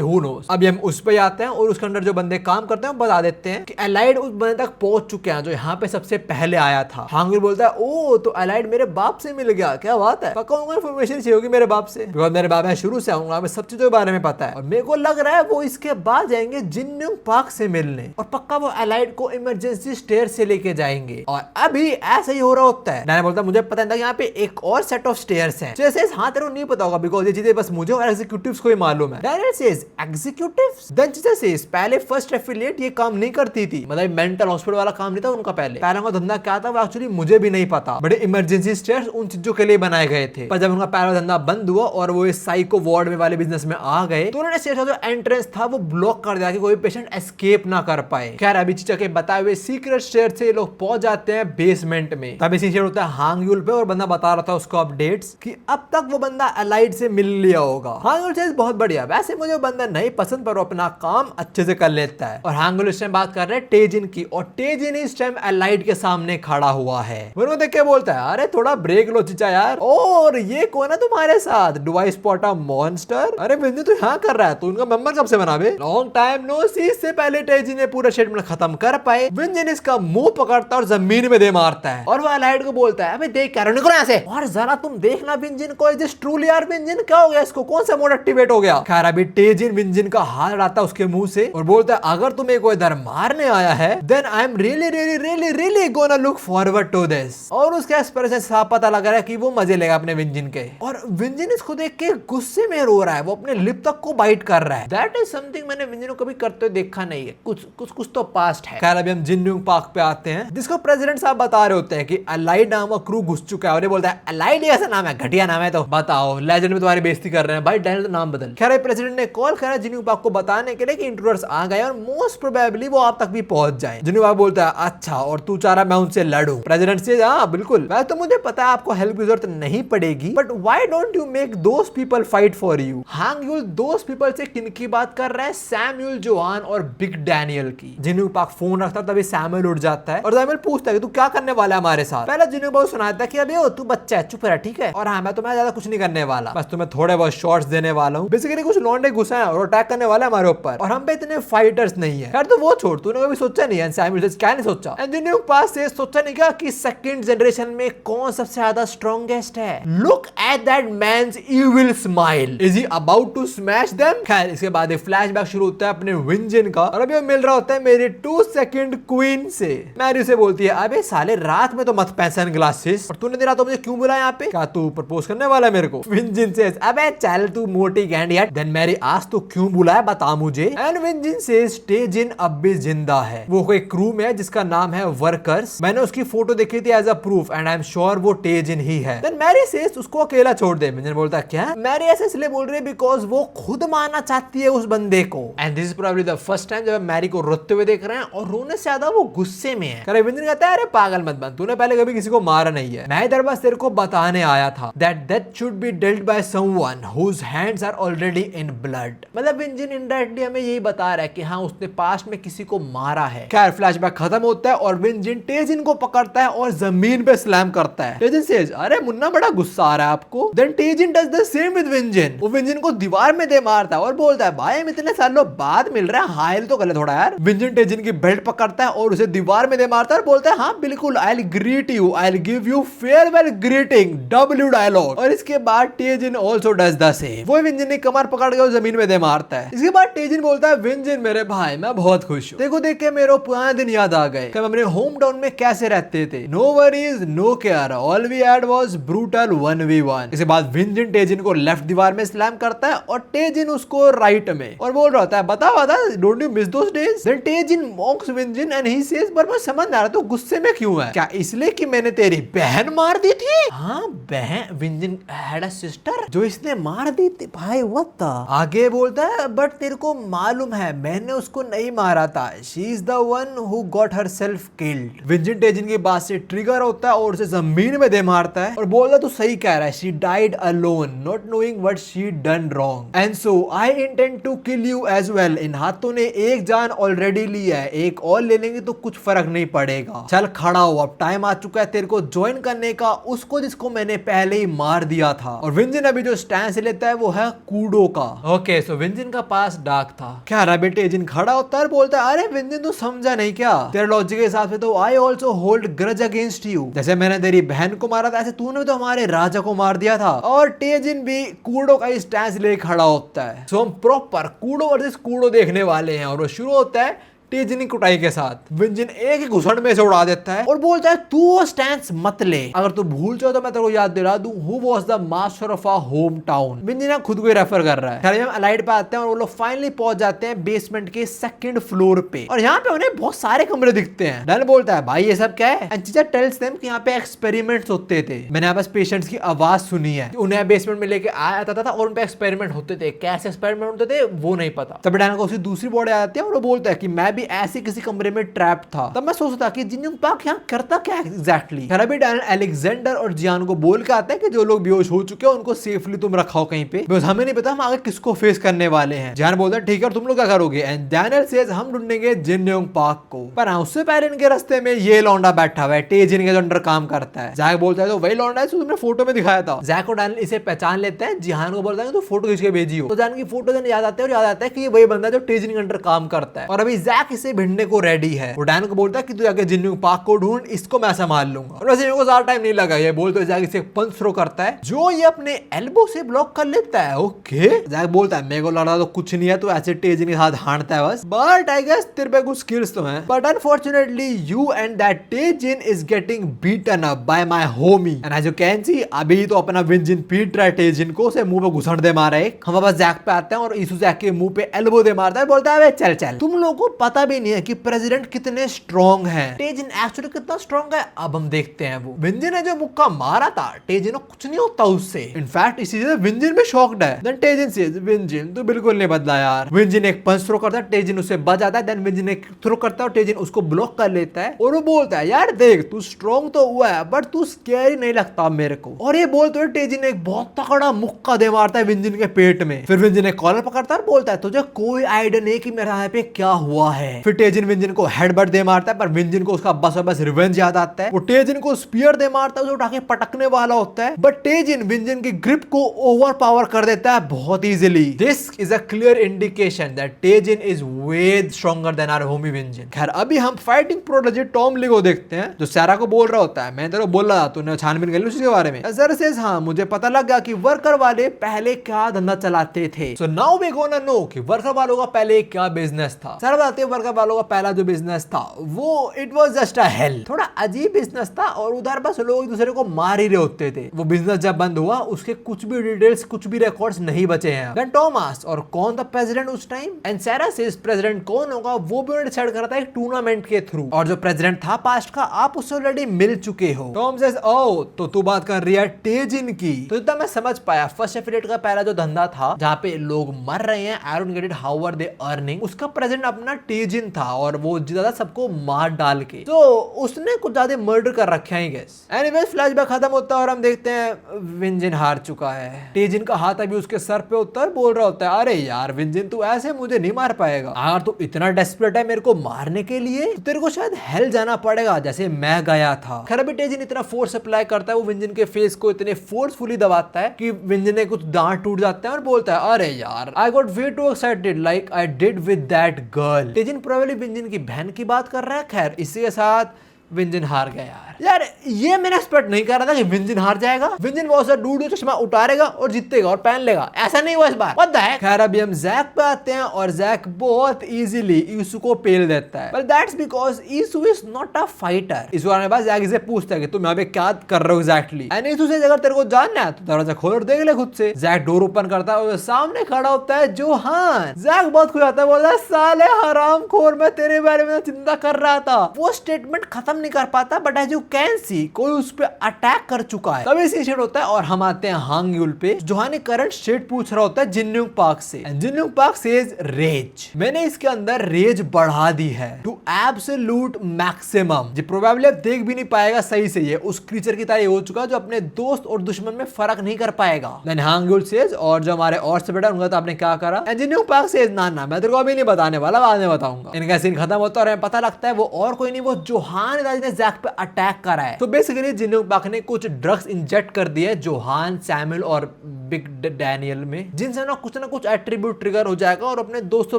हू नोस। अभी हम उस पे आते हैं और उसके अंदर जो बंदे काम करते हैं बता देते हैं कि एलाइड उस बंदे तक पहुंच चुके हैं जो यहाँ पे सबसे पहले आया था। हांग यूल बोलता है ओ तो एलाइड मेरे बाप से मिल गया, क्या बात है, पक्का उनको इन्फॉर्मेशन चाहिए होगी मेरे बाप से, बिकॉज़ मेरे बाप है शुरू से आऊंगा, हमें सब चीजों के बारे में पता है। और मेरे को लग रहा है वो इसके बाद जाएंगे जिन्यूंग पार्क से मिलने और पक्का वो एलाइड को इमरजेंसी स्टेयर से लेके जाएंगे। और अभी ऐसा ही हो रहा होता है। डैन बोलता है मुझे पता था यहाँ पे एक और सेट ऑफ स्टेयर्स हैं। जैसे हाँ तेरे को नहीं पता होगा बिकॉज़ ये चीजें बस मुझे और एग्जीक्यूटिव्स को ही मालूम है। डैन सेज एग्जीक्यूटिव्स, देन चीजें सेज पहले फर्स्ट एफिलिएट ये काम नहीं करती थी, मतलब मेंटल हॉस्पिटल वाला काम नहीं था उनका। पहले उनका धंधा क्या था वो एक्चुअली मुझे भी नहीं पता, बड़े इमरजेंसी स्टेयर्स उन चीजों के लिए बनाए गए थे। पर जब उनका पहला धंधा बंद हुआ और वो इस साइको वार्ड में वाले बिजनेस में आ गए तो उन्होंने स्टेयर का जो एंट्रेंस था वो ब्लॉक कर दिया कि कोई पेशेंट एस्केप ना कर पाए। खैर अभी चीचा के बताए हुए सीक्रेट स्टेयर से लोग पहुंच जाते हैं बेसमेंट में। तभी सीक्रेट होता है हांग यूल पे और बंदा बता रहा था उसको अपडेट्स कि अब तक वो बंदा एलाइड से मिल लिया होगा। हांग यूल से बहुत बढ़िया, वैसे मुझे वो बंदा नहीं पसंद पर वो अपना काम अच्छे से कर लेता है। और हांग यूल इस टाइम बात कर रहे हैं तेजिन की, और तेजिन इस टाइम एलाइड के सामने खड़ा हुआ है। वो देख के बोलता है अरे थोड़ा ब्रेक लो चीचा यार, और ये कौन है तुम्हारे साथ, do I spot a monster? अरे बिंदु तू यहाँ कर रहा है, तू उनका मेंबर कब से बना बे? लॉन्ग टाइम नो सी। इससे पहले तेजिन ने पूरा स्टेटमेंट खत्म कर पाए विंजन इसका मुंह पकड़ता और जमीन में दे मारता है और वो एलाइड को बोलता है अबे देख क्या निकलो यहाँ से, और जरा तुम देखना विंजन को, इज ट्रूली यार विंजन क्या हो गया इसको, कौन सा मोड एक्टिवेट हो गया? खैर अभी तेजिन विंजन का हाथ अड़ाता उसके मुंह से और बोलता है अगर तुम्हें कोई इधर मारने आया है then I am really really really really gonna look forward to this. और उसके एक्सप्रेशन से साफ पता लग रहा है कि वो मजे लेगा अपने विंजन के। और विंजन इसको देख के गुस्से में रो रहा है, वो अपने लिप तक को बाइट कर रहा है। दैट इज समथिंग मैंने विंजन को कभी करते हुए देखा नहीं है, कुछ तो पास्ट है। खैर अभी हम जिन्यूंग पार्क पे आते हैं जिसको प्रेसिडेंट साहब बता रहे होते हैं कि एलाइड नाम का क्रू घुस चुका है और ये बोलता है एलाइड ऐसा नाम है, घटिया नाम है, तो बताओ लेजेंड में तुम्हारी बेइज्जती कर रहे हैं भाई, डैनियल तो नाम बदल। खैर प्रेसिडेंट ने कॉल करा जिन्यूंग पार्क को बताने के लिए कि इंट्रूडर्स आ गए और मोस्ट प्रोबेबली वो आप तक भी पहुंच जाए। जिन्यूंग पार्क बोलता है अच्छा और तू चाह रहा मैं उनसे लड़ूं? प्रेसिडेंट से हाँ बिल्कुल, वैसे तो मुझे पता है आपको हेल्प की जरूरत नहीं पड़ेगी, but why don't you make those people fight for you? Hong you'll those people से किनकी बात कर रहा है? सैमुअल जोआन और बिग डैनियल की। जिन्यूंग पार्क फोन रखता तभी सैमुअल उठ जाता है और सैमुअल पूछता है कि तू क्या करने वाला है हमारे साथ? पहले जिन्यूंग पार्क सुनाता है कि अबे ओ तू बच्चा है चुप रह ठीक है, और हाँ मैं तुम्हें ज्यादा कुछ नहीं करने वाला, बस तुम्हें थोड़े बहुत शॉट्स देने वाला हूँ। बेसिकली कुछ लौंडे घुसे हैं और अटैक करने वाले हमारे ऊपर और हम पे इतने फाइटर्स नहीं है। खैर तो वो छोड़, तूने कभी सोचा नहीं है सैमुअल क्या नहीं सोचा? जिन्यूंग पार्क से सोचा नहीं क्या कि सेकंड जनरेशन में कौन सबसे ज्यादा स्ट्रॉन्गेस्ट है? Look at that man's evil smile, is he about to smash them? खैर इसके बाद एक फ्लैशबैक शुरू होता है अपने विंजन का और अभी वो मिल रहा होता है मेरी 2 सेकंड क्वीन से। मैरी उसे बोलती है अबे साले रात में तो मत पहन सनग्लासेस, और तूने रात मुझे क्यों बुलाया यहाँ पे? क्या तू प्रपोज करने वाला है मेरे को? विंजन सेज अबे चल तू मोटी गैंड यार। देन मैरी आस्क तू क्यों बुलाया बता मुझे। एंड विंजन सेज तेजिन अब भी जिंदा है, वो कोई क्रू में है जिसका नाम है वर्कर्स, मैंने उसकी फोटो देखी थी as a proof and I am sure वो तेजिन ही है। देन मैरी सेज उसको अकेला छोड़ दे। विंजन बोलता क्या? मैरी ऐसे इसलिए बोल रही है बिकॉज वो खुद मारना चाहती है उस बंदे को। And this is probably the first time जब मैरी को रोते हुए देख रहे हैं और रोने से ज्यादा वो गुस्से में है। विंजन कहता है अरे पागल मत बन, तूने पहले कभी किसी को मारा नहीं है, मैं इधर बस तेरे को बताने आया था that death should be dealt by someone whose hands are already in blood. मतलब विंजन इनडायरेक्टली हमें यही बता रहा है कि हाँ उसने पास्ट में किसी को मारा है। खैर फ्लैशबैक खत्म होता है और विंजन टेजिन को पकड़ता है और जमीन पे स्लैम करता है। टेजिन सेज अरे मुन्ना बड़ा गुस्सा आ रहा है आपको। Then Taejin does the same with Vin Jin. वो विंजन को दीवार में दे मारता है और बोलता है भाई हम इतने सालों बाद मिल रहे हैं, हाइल तो गलत थोड़ा यार। विंजन टेजिन की बेल्ट पकड़ता है और उसे दीवार में दे मारता है और बोलता है हाँ बिल्कुल I will greet you, I will give you farewell greeting, W dialogue. और इसके बाद Taejin also does the same. वो विंजन ने कमर पकड़ के जमीन में दे मारता है। इसके बाद टेजिन बोलता है विंजन मेरे भाई मैं बहुत खुश हूँ, देखो देख के मेरे पुराने दिन याद आ गए कि हम अपने होम टाउन में कैसे रहते थे। No worries no care, all we had was brutal 1v1। इसके बाद विंजन टेजिन को लेफ्ट दीवार में स्लैम करता है और टेजिन उसको राइट में और बोल रहा है बता don't you miss those days. Then Taejin mocks Vin Jin and he says पर मैं समझ ना रहा तो गुस्से में क्यों है, क्या इसलिए कि मैंने तेरी बहन मार दी थी? हाँ बहन, विंजन हैड अ सिस्टर जो इसने मार दी थी। भाई व्हाट द। आगे बोलता है बट तेरे को मालूम है मैंने उसको नहीं मारा था, she is the one who got herself killed. Vin Jin Taejin की बात से ट्रिगर होता है और उसे जमीन में दे मारता है और बोलता तू सही कह रहा है, she died alone not knowing what she done wrong and so I intend to kill you as well. इन हाथों ने एक जान ऑलरेडी ली है, एक और ले लेंगे तो कुछ फर्क नहीं पड़ेगा। चल खड़ा हो, अब टाइम आ चुका है तेरे को ज्वाइन करने का उसको जिसको मैंने पहले ही मार दिया था। और विंजन अभी जो स्टैंड लेता है वो है कूडो का। ओके सो विंजन का पास डार्क था। क्या रैबिट एजेंट खड़ा होता है और बोलता है अरे विंजन तू समझा नहीं क्या, तेरे लॉजिक के हिसाब से तो I also hold grudge against you. जैसे मैंने तेरी बहन को मारा था ऐसे तूने तो हमारे राजा को मार दिया था। और टेजिन भी कूडो का स्टैंड ले खड़ा होता है। सो हम प्रॉपर कूडो वर्सेस कूडो देखने वाले हैं और वो शुरू होता है टेजिन की कुटाई के साथ। विंजन एक ही घुसड़ में से उड़ा देता है और बोलता है तू वो स्टैंड मत ले, अगर तू भूल जाओ तो मैं तेरे को याद दिला दूं who was the master of our home town. Vin Jin खुद को ही रेफर कर रहा है। खैर हम अलाइड पे आते हैं और वो लोग फाइनली पहुंच जाते हैं बेसमेंट के सेकंड फ्लोर पे और यहाँ पे उन्हें बहुत सारे कमरे दिखते हैं। डैन बोलता है भाई ये सब क्या है? एंड चीचा टेल्स देम कि यहाँ पे एक्सपेरिमेंट्स होते थे। मैंने यहाँ बस पेशेंट्स की आवाज सुनी है, उन्हें बेसमेंट में लेके आया था और उन पे एक्सपेरिमेंट होते थे। कैसे एक्सपेरिमेंट होते थे वो नहीं पता। तब डैन को उसकी दूसरी बॉडी आ जाती है और वो बोलता है कि मैं भी ऐसी किसी कमरे में ट्रैप था। तब मैं सोचता कि जिन पाक यहाँ करता क्या एग्जैक्टली। अभी डैन अलेक्जेंडर और जियान को बोल के आता है कि जो लोग बेहोश हो चुके हैं उनको सेफली तुम रखाओ कहीं पे, बिकॉज़ हमें नहीं पता हम आगे किसको फेस करने वाले हैं। जियान बोलता है ठीक है तुम लोग क्या करोगे? एंड डैनियल सेज हम ढूंढेंगे जिन योंग पाक को। पर हाँ उससे पहले इनके रास्ते में ये लौंडा बैठा हुआ है टेजिन के अंडर काम करता है। जैक बोलता है तो वही लौंडा है जो तुमने फोटो में दिखाया था। जैक और डैनियल इसे पहचान लेते हैं। जिहान को बोलता है तो फोटो खींच के भेजियो। तो जिहान की फोटो देने याद आता है और याद आता है कि ये वही बंदा जो टेजिन के अंडर काम करता है। और अभी जैक इसे भिड़ने को रेडी है। डैन को बोलता है कि तू जाके जिन योंग पाक को ढूंढ, इसको मैं संभाल लूंगा। और वैसे इनको ज्यादा टाइम नहीं लगा, ये बोलते जैक इसे पंच थ्रो करता है जो ये अपने एल्बो से ब्लॉक कर लेता है। ओके जैक बोलता है मेरे को लड़ा तो कुछ नहीं है, तो ऐसे टेजिन के साथ हांडता है बस, बट आई गेस तेरे पे कुछ स्किल्स तो हैं। But unfortunately you and that Taejin is getting beaten up by my homie and as you can see अभी तो अपना विंजन पीट रहा है टेजिन को, उसे मुंह पे घुसड़ दे मारा है। हम बस जैक पे आते हैं और ईसु जैक के मुंह पे एल्बो दे मारता है, बोलता है चल चल, तुम लोगों को पता भी नहीं है कि प्रेसिडेंट कितने स्ट्रॉन्ग है। टेजिन एक्चुअली कितना स्ट्रॉन्ग है अब हम देखते हैं। वो विंजन ने जो मुक्का मारा था टेजिन को कुछ नहीं होता उससे। इनफैक्ट इसी से विंजन भी शॉक्ड है। देन टेजिन सेज विंजन तू बिल्कुल नहीं बदला यार। विंजन एक पंच थ्रो करता है, टेजिन उसे बच जाता है। देन विंजन एक थ्रो करता है और टेजिन उसको ब्लॉक कर लेता है और वो बोलता है यार देख तू स्ट्रॉन्ग तो हुआ है बट तू स्कैरी नहीं लगता मेरे को। और ये बोलते हुए टेजिन एक बहुत तगड़ा मुक्का दे मारता है विंजन के पेट में। फिर विंजन एक कॉलर पकड़ता है और बोलता है तुझे कोई आइडिया नहीं कि मेरे यहाँ पे क्या हुआ है। फिर टेजिन विंजन को हेडबट दे मारता है पर विंजन को उसका बस रिवेंज याद आता है। वो टेजिन को स्पीयर दे मारता है, उसे उठा के पटकने वाला होता है बट टेजिन विंजन की ग्रिप को ओवर पावर कर देता है बहुत easily. This is a clear indication that Taejin is way stronger than our homie Vin Jin. खैर अभी हम फाइटिंग प्रोडोलॉजी टॉम ली को देखते हैं जो सारा को बोल रहा होता है मैं तेरे को बोल रहा था तूने छानबीन कर ली उसके बारे में। सर सेज हाँ मुझे पता लग गया कि वर्कर वाले पहले क्या धंधा चलाते थे। So now we gonna know कि वर्कर वालों का पहले क्या बिजनेस था। सर बताते वर्ग वालों का पहला जो बिजनेस था वो it was just a hello. थोड़ा अजीब बिजनेस था और उधर बस लोग एक दूसरे को मार ही रहे होते थे। वो बिजनेस जब बंद हुआ उसके कुछ भी डिटेल्स, कुछ भी रिकॉर्ड्स नहीं बचे हैं। देन टॉम आस्क्ड, और कौन था प्रेसिडेंट उस टाइम? एंड सारा सेज प्रेसिडेंट कौन होगा वो भी डिसाइड करता है एक टूर्नामेंट के थ्रू, और जो प्रेसिडेंट था पास्ट का आप उससे ऑलरेडी मिल चुके हो। टॉम सेज, ओह तो तू बात कर रही है टेजिन की। तो इतना मैं समझ पाया फर्स्ट एफिलिएट का पहला जो धंधा था जहाँ पे लोग मर रहे हैं, I don't get it how are they earning, उसका प्रेसिडेंट अपना टेजिन था और वो ज्यादा सबको मार डाल के, तो उसने कुछ ज्यादा मर्डर कर रखे हैं गेस। एनीवेज फ्लैशबैक खत्म होता है और हम देखते हैं विंजिन हार चुका है। टेजिन का हाथ अभी उसके सर पे होता है, बोल रहा होता है अरे यार विंजिन तू ऐसे मुझे नहीं मार पाएगा, अगर तू इतना डेस्परेट है मेरे को मारने के लिए तो तेरे को शायद हेल जाना पड़ेगा जैसे मैं गया था। खैर अभी टेजिन इतना फोर्स अप्लाई करता है, वो विंजिन के फेस को इतने फोर्सफुली दबाता है कि विंजिन ने कुछ दांत टूट जाते हैं और बोलता है अरे यार I got way too excited like I did with that girl. Taejin probably Vin Jin की बहन की बात कर रहा है। खैर इसी के साथ विंजिन हार गया यार ये मैंने एक्सपेक्ट नहीं कर रहा था कि विंजिन हार जाएगा। विंजिन बहुत सा डूड चश्मा उतारेगा और जीतेगा और पहन लेगा, ऐसा नहीं हुआ इस बार। What the heck. खैर अभी हम जैक पे आते हैं और जैक बहुत इजीली ईसू को पेल देता है, but that's because Isu is not a fighter. इस बार बाद जैक इसे पूछता है कि तुम यहाँ पे क्या कर रहे हो एग्जैक्टली, एंड ईसू से अगर तेरे को जानना है तो दरवाजा खोल और देख ले खुद से। जैक डोर ओपन करता है और सामने खड़ा होता है जोहान। जैक बहुत खुश होता है, बोलता है साले हरामखोर मैं तेरे बारे में चिंता कर रहा था। वो स्टेटमेंट खत्म नहीं कर पाता but as you can see कोई उस पे अटैक कर चुका है। तभी सीन होता है और हम आते हैं हांग्यूल पे। जोहान करंट स्टेट पूछ रहा होता है जिन्यूंग पार्क से, and Jinyoung Park says rage. मैंने इसके अंदर रेज बढ़ा दी है टू एब्सोल्यूट मैक्सिमम। जी प्रोबेबली अब देख भी नहीं पाएगा सही से, ये उस क्रीचर की तरह हो चुका जो अपने दोस्त और दुश्मन में फर्क नहीं कर पाएगा। देन हांग्यूल सेज, और जो हमारे और से बेटा उनका तो आपने क्या करा? एंड जिन्यूंग पार्क सेज ना ना मैं तेरे को अभी नहीं बताने वाला, बाद में बताऊंगा। इनका सीन खत्म होता है और हमें पता लगता है वो और कोई नहीं वो जोहान ने जैक पे अटैक करा है। तो बेसिकली जिन्यूंग पार्क ने कुछ ड्रग्स इंजेक्ट कर दिए जोहान, सैमुअल और बिग डैनियल में, जिनसे ना कुछ एट्रीब्यूट ट्रिगर हो जाएगा और अपने दोस्तों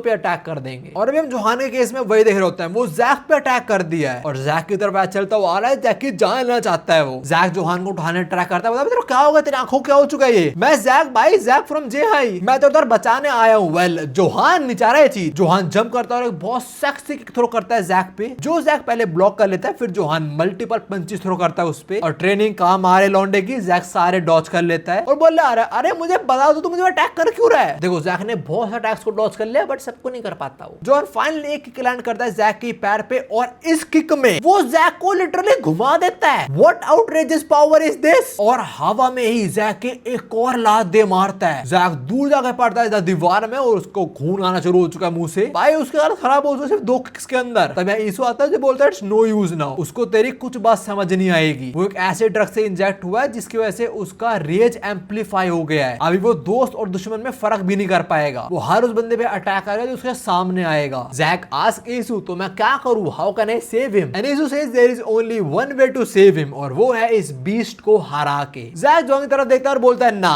पे अटैक कर देंगे। और अभी हम जोहान के केस में वही देख रहे होते हैं, वो जैक पे अटैक कर दिया है और जैक की तरफ चलता हुआ आ रहा है, जैक की जान लेना चाहता है। वो जैक जोहान को उठाने ट्राई करता है, बोलता है क्या होगा तेरी आंखों क्या हो चुका है? ये मैं जैक भाई, जैक फ्रॉम जे हाई, मैं तो उधर बचाने आया हूँ। वेल जोहान नहीं चाह रहा है चीज। जोहान जंप करता है और एक बहुत सेक्सी किक थ्रो करता है जैक पे, जो जैक पहले ब्लॉक कर लेता है, फिर जोहान मल्टीपल पंचेस थ्रो करता है उस पे और ट्रेनिंग काम आ रहे लौंडे की, जैक सारे डॉज कर लेता है और बोल रहा है अरे मुझे बता दो तुम मुझे अटैक कर क्यों रहा है? देखो जैक ने बहुत सारे अटैक्स को डॉज कर लिया बट सबको नहीं कर पाता वो। जोहान फाइनली एक किक लैंड करता है जैक के पैर पे और इस किक में वो जैक को लिटरली घुमा देता है। What outrageous power is this? और हवा में ही जैक के एक और लात दे मारता है। जैक दूर जाकर पड़ता है दीवार में और उसको खून आना शुरू हो चुका है मुंह से। भाई उसके हालत खराब हो चुका सिर्फ 2 किक्स के अंदर। तब ईसू आता है जो बोलता है इट्स नो यूज नाउ, उसको तेरी कुछ बात समझ नहीं आएगी। वो एक ऐसे ड्रग से इंजेक्ट हुआ है जिसकी वजह से उसका रेज एम्पलीफाई हो गया है। अभी वो दोस्त और दुश्मन में फर्क भी नहीं कर पाएगा, वो हर उस बंदे पे अटैक करेगा जो उसके सामने आएगा। जैक आस्क ईसू तो मैं क्या करूं, how can I save him? And Isu says there is only one way to save him, और वो है इस बीस्ट को हरा के। जैक जोहान की तरफ देखता है और बोलता है ना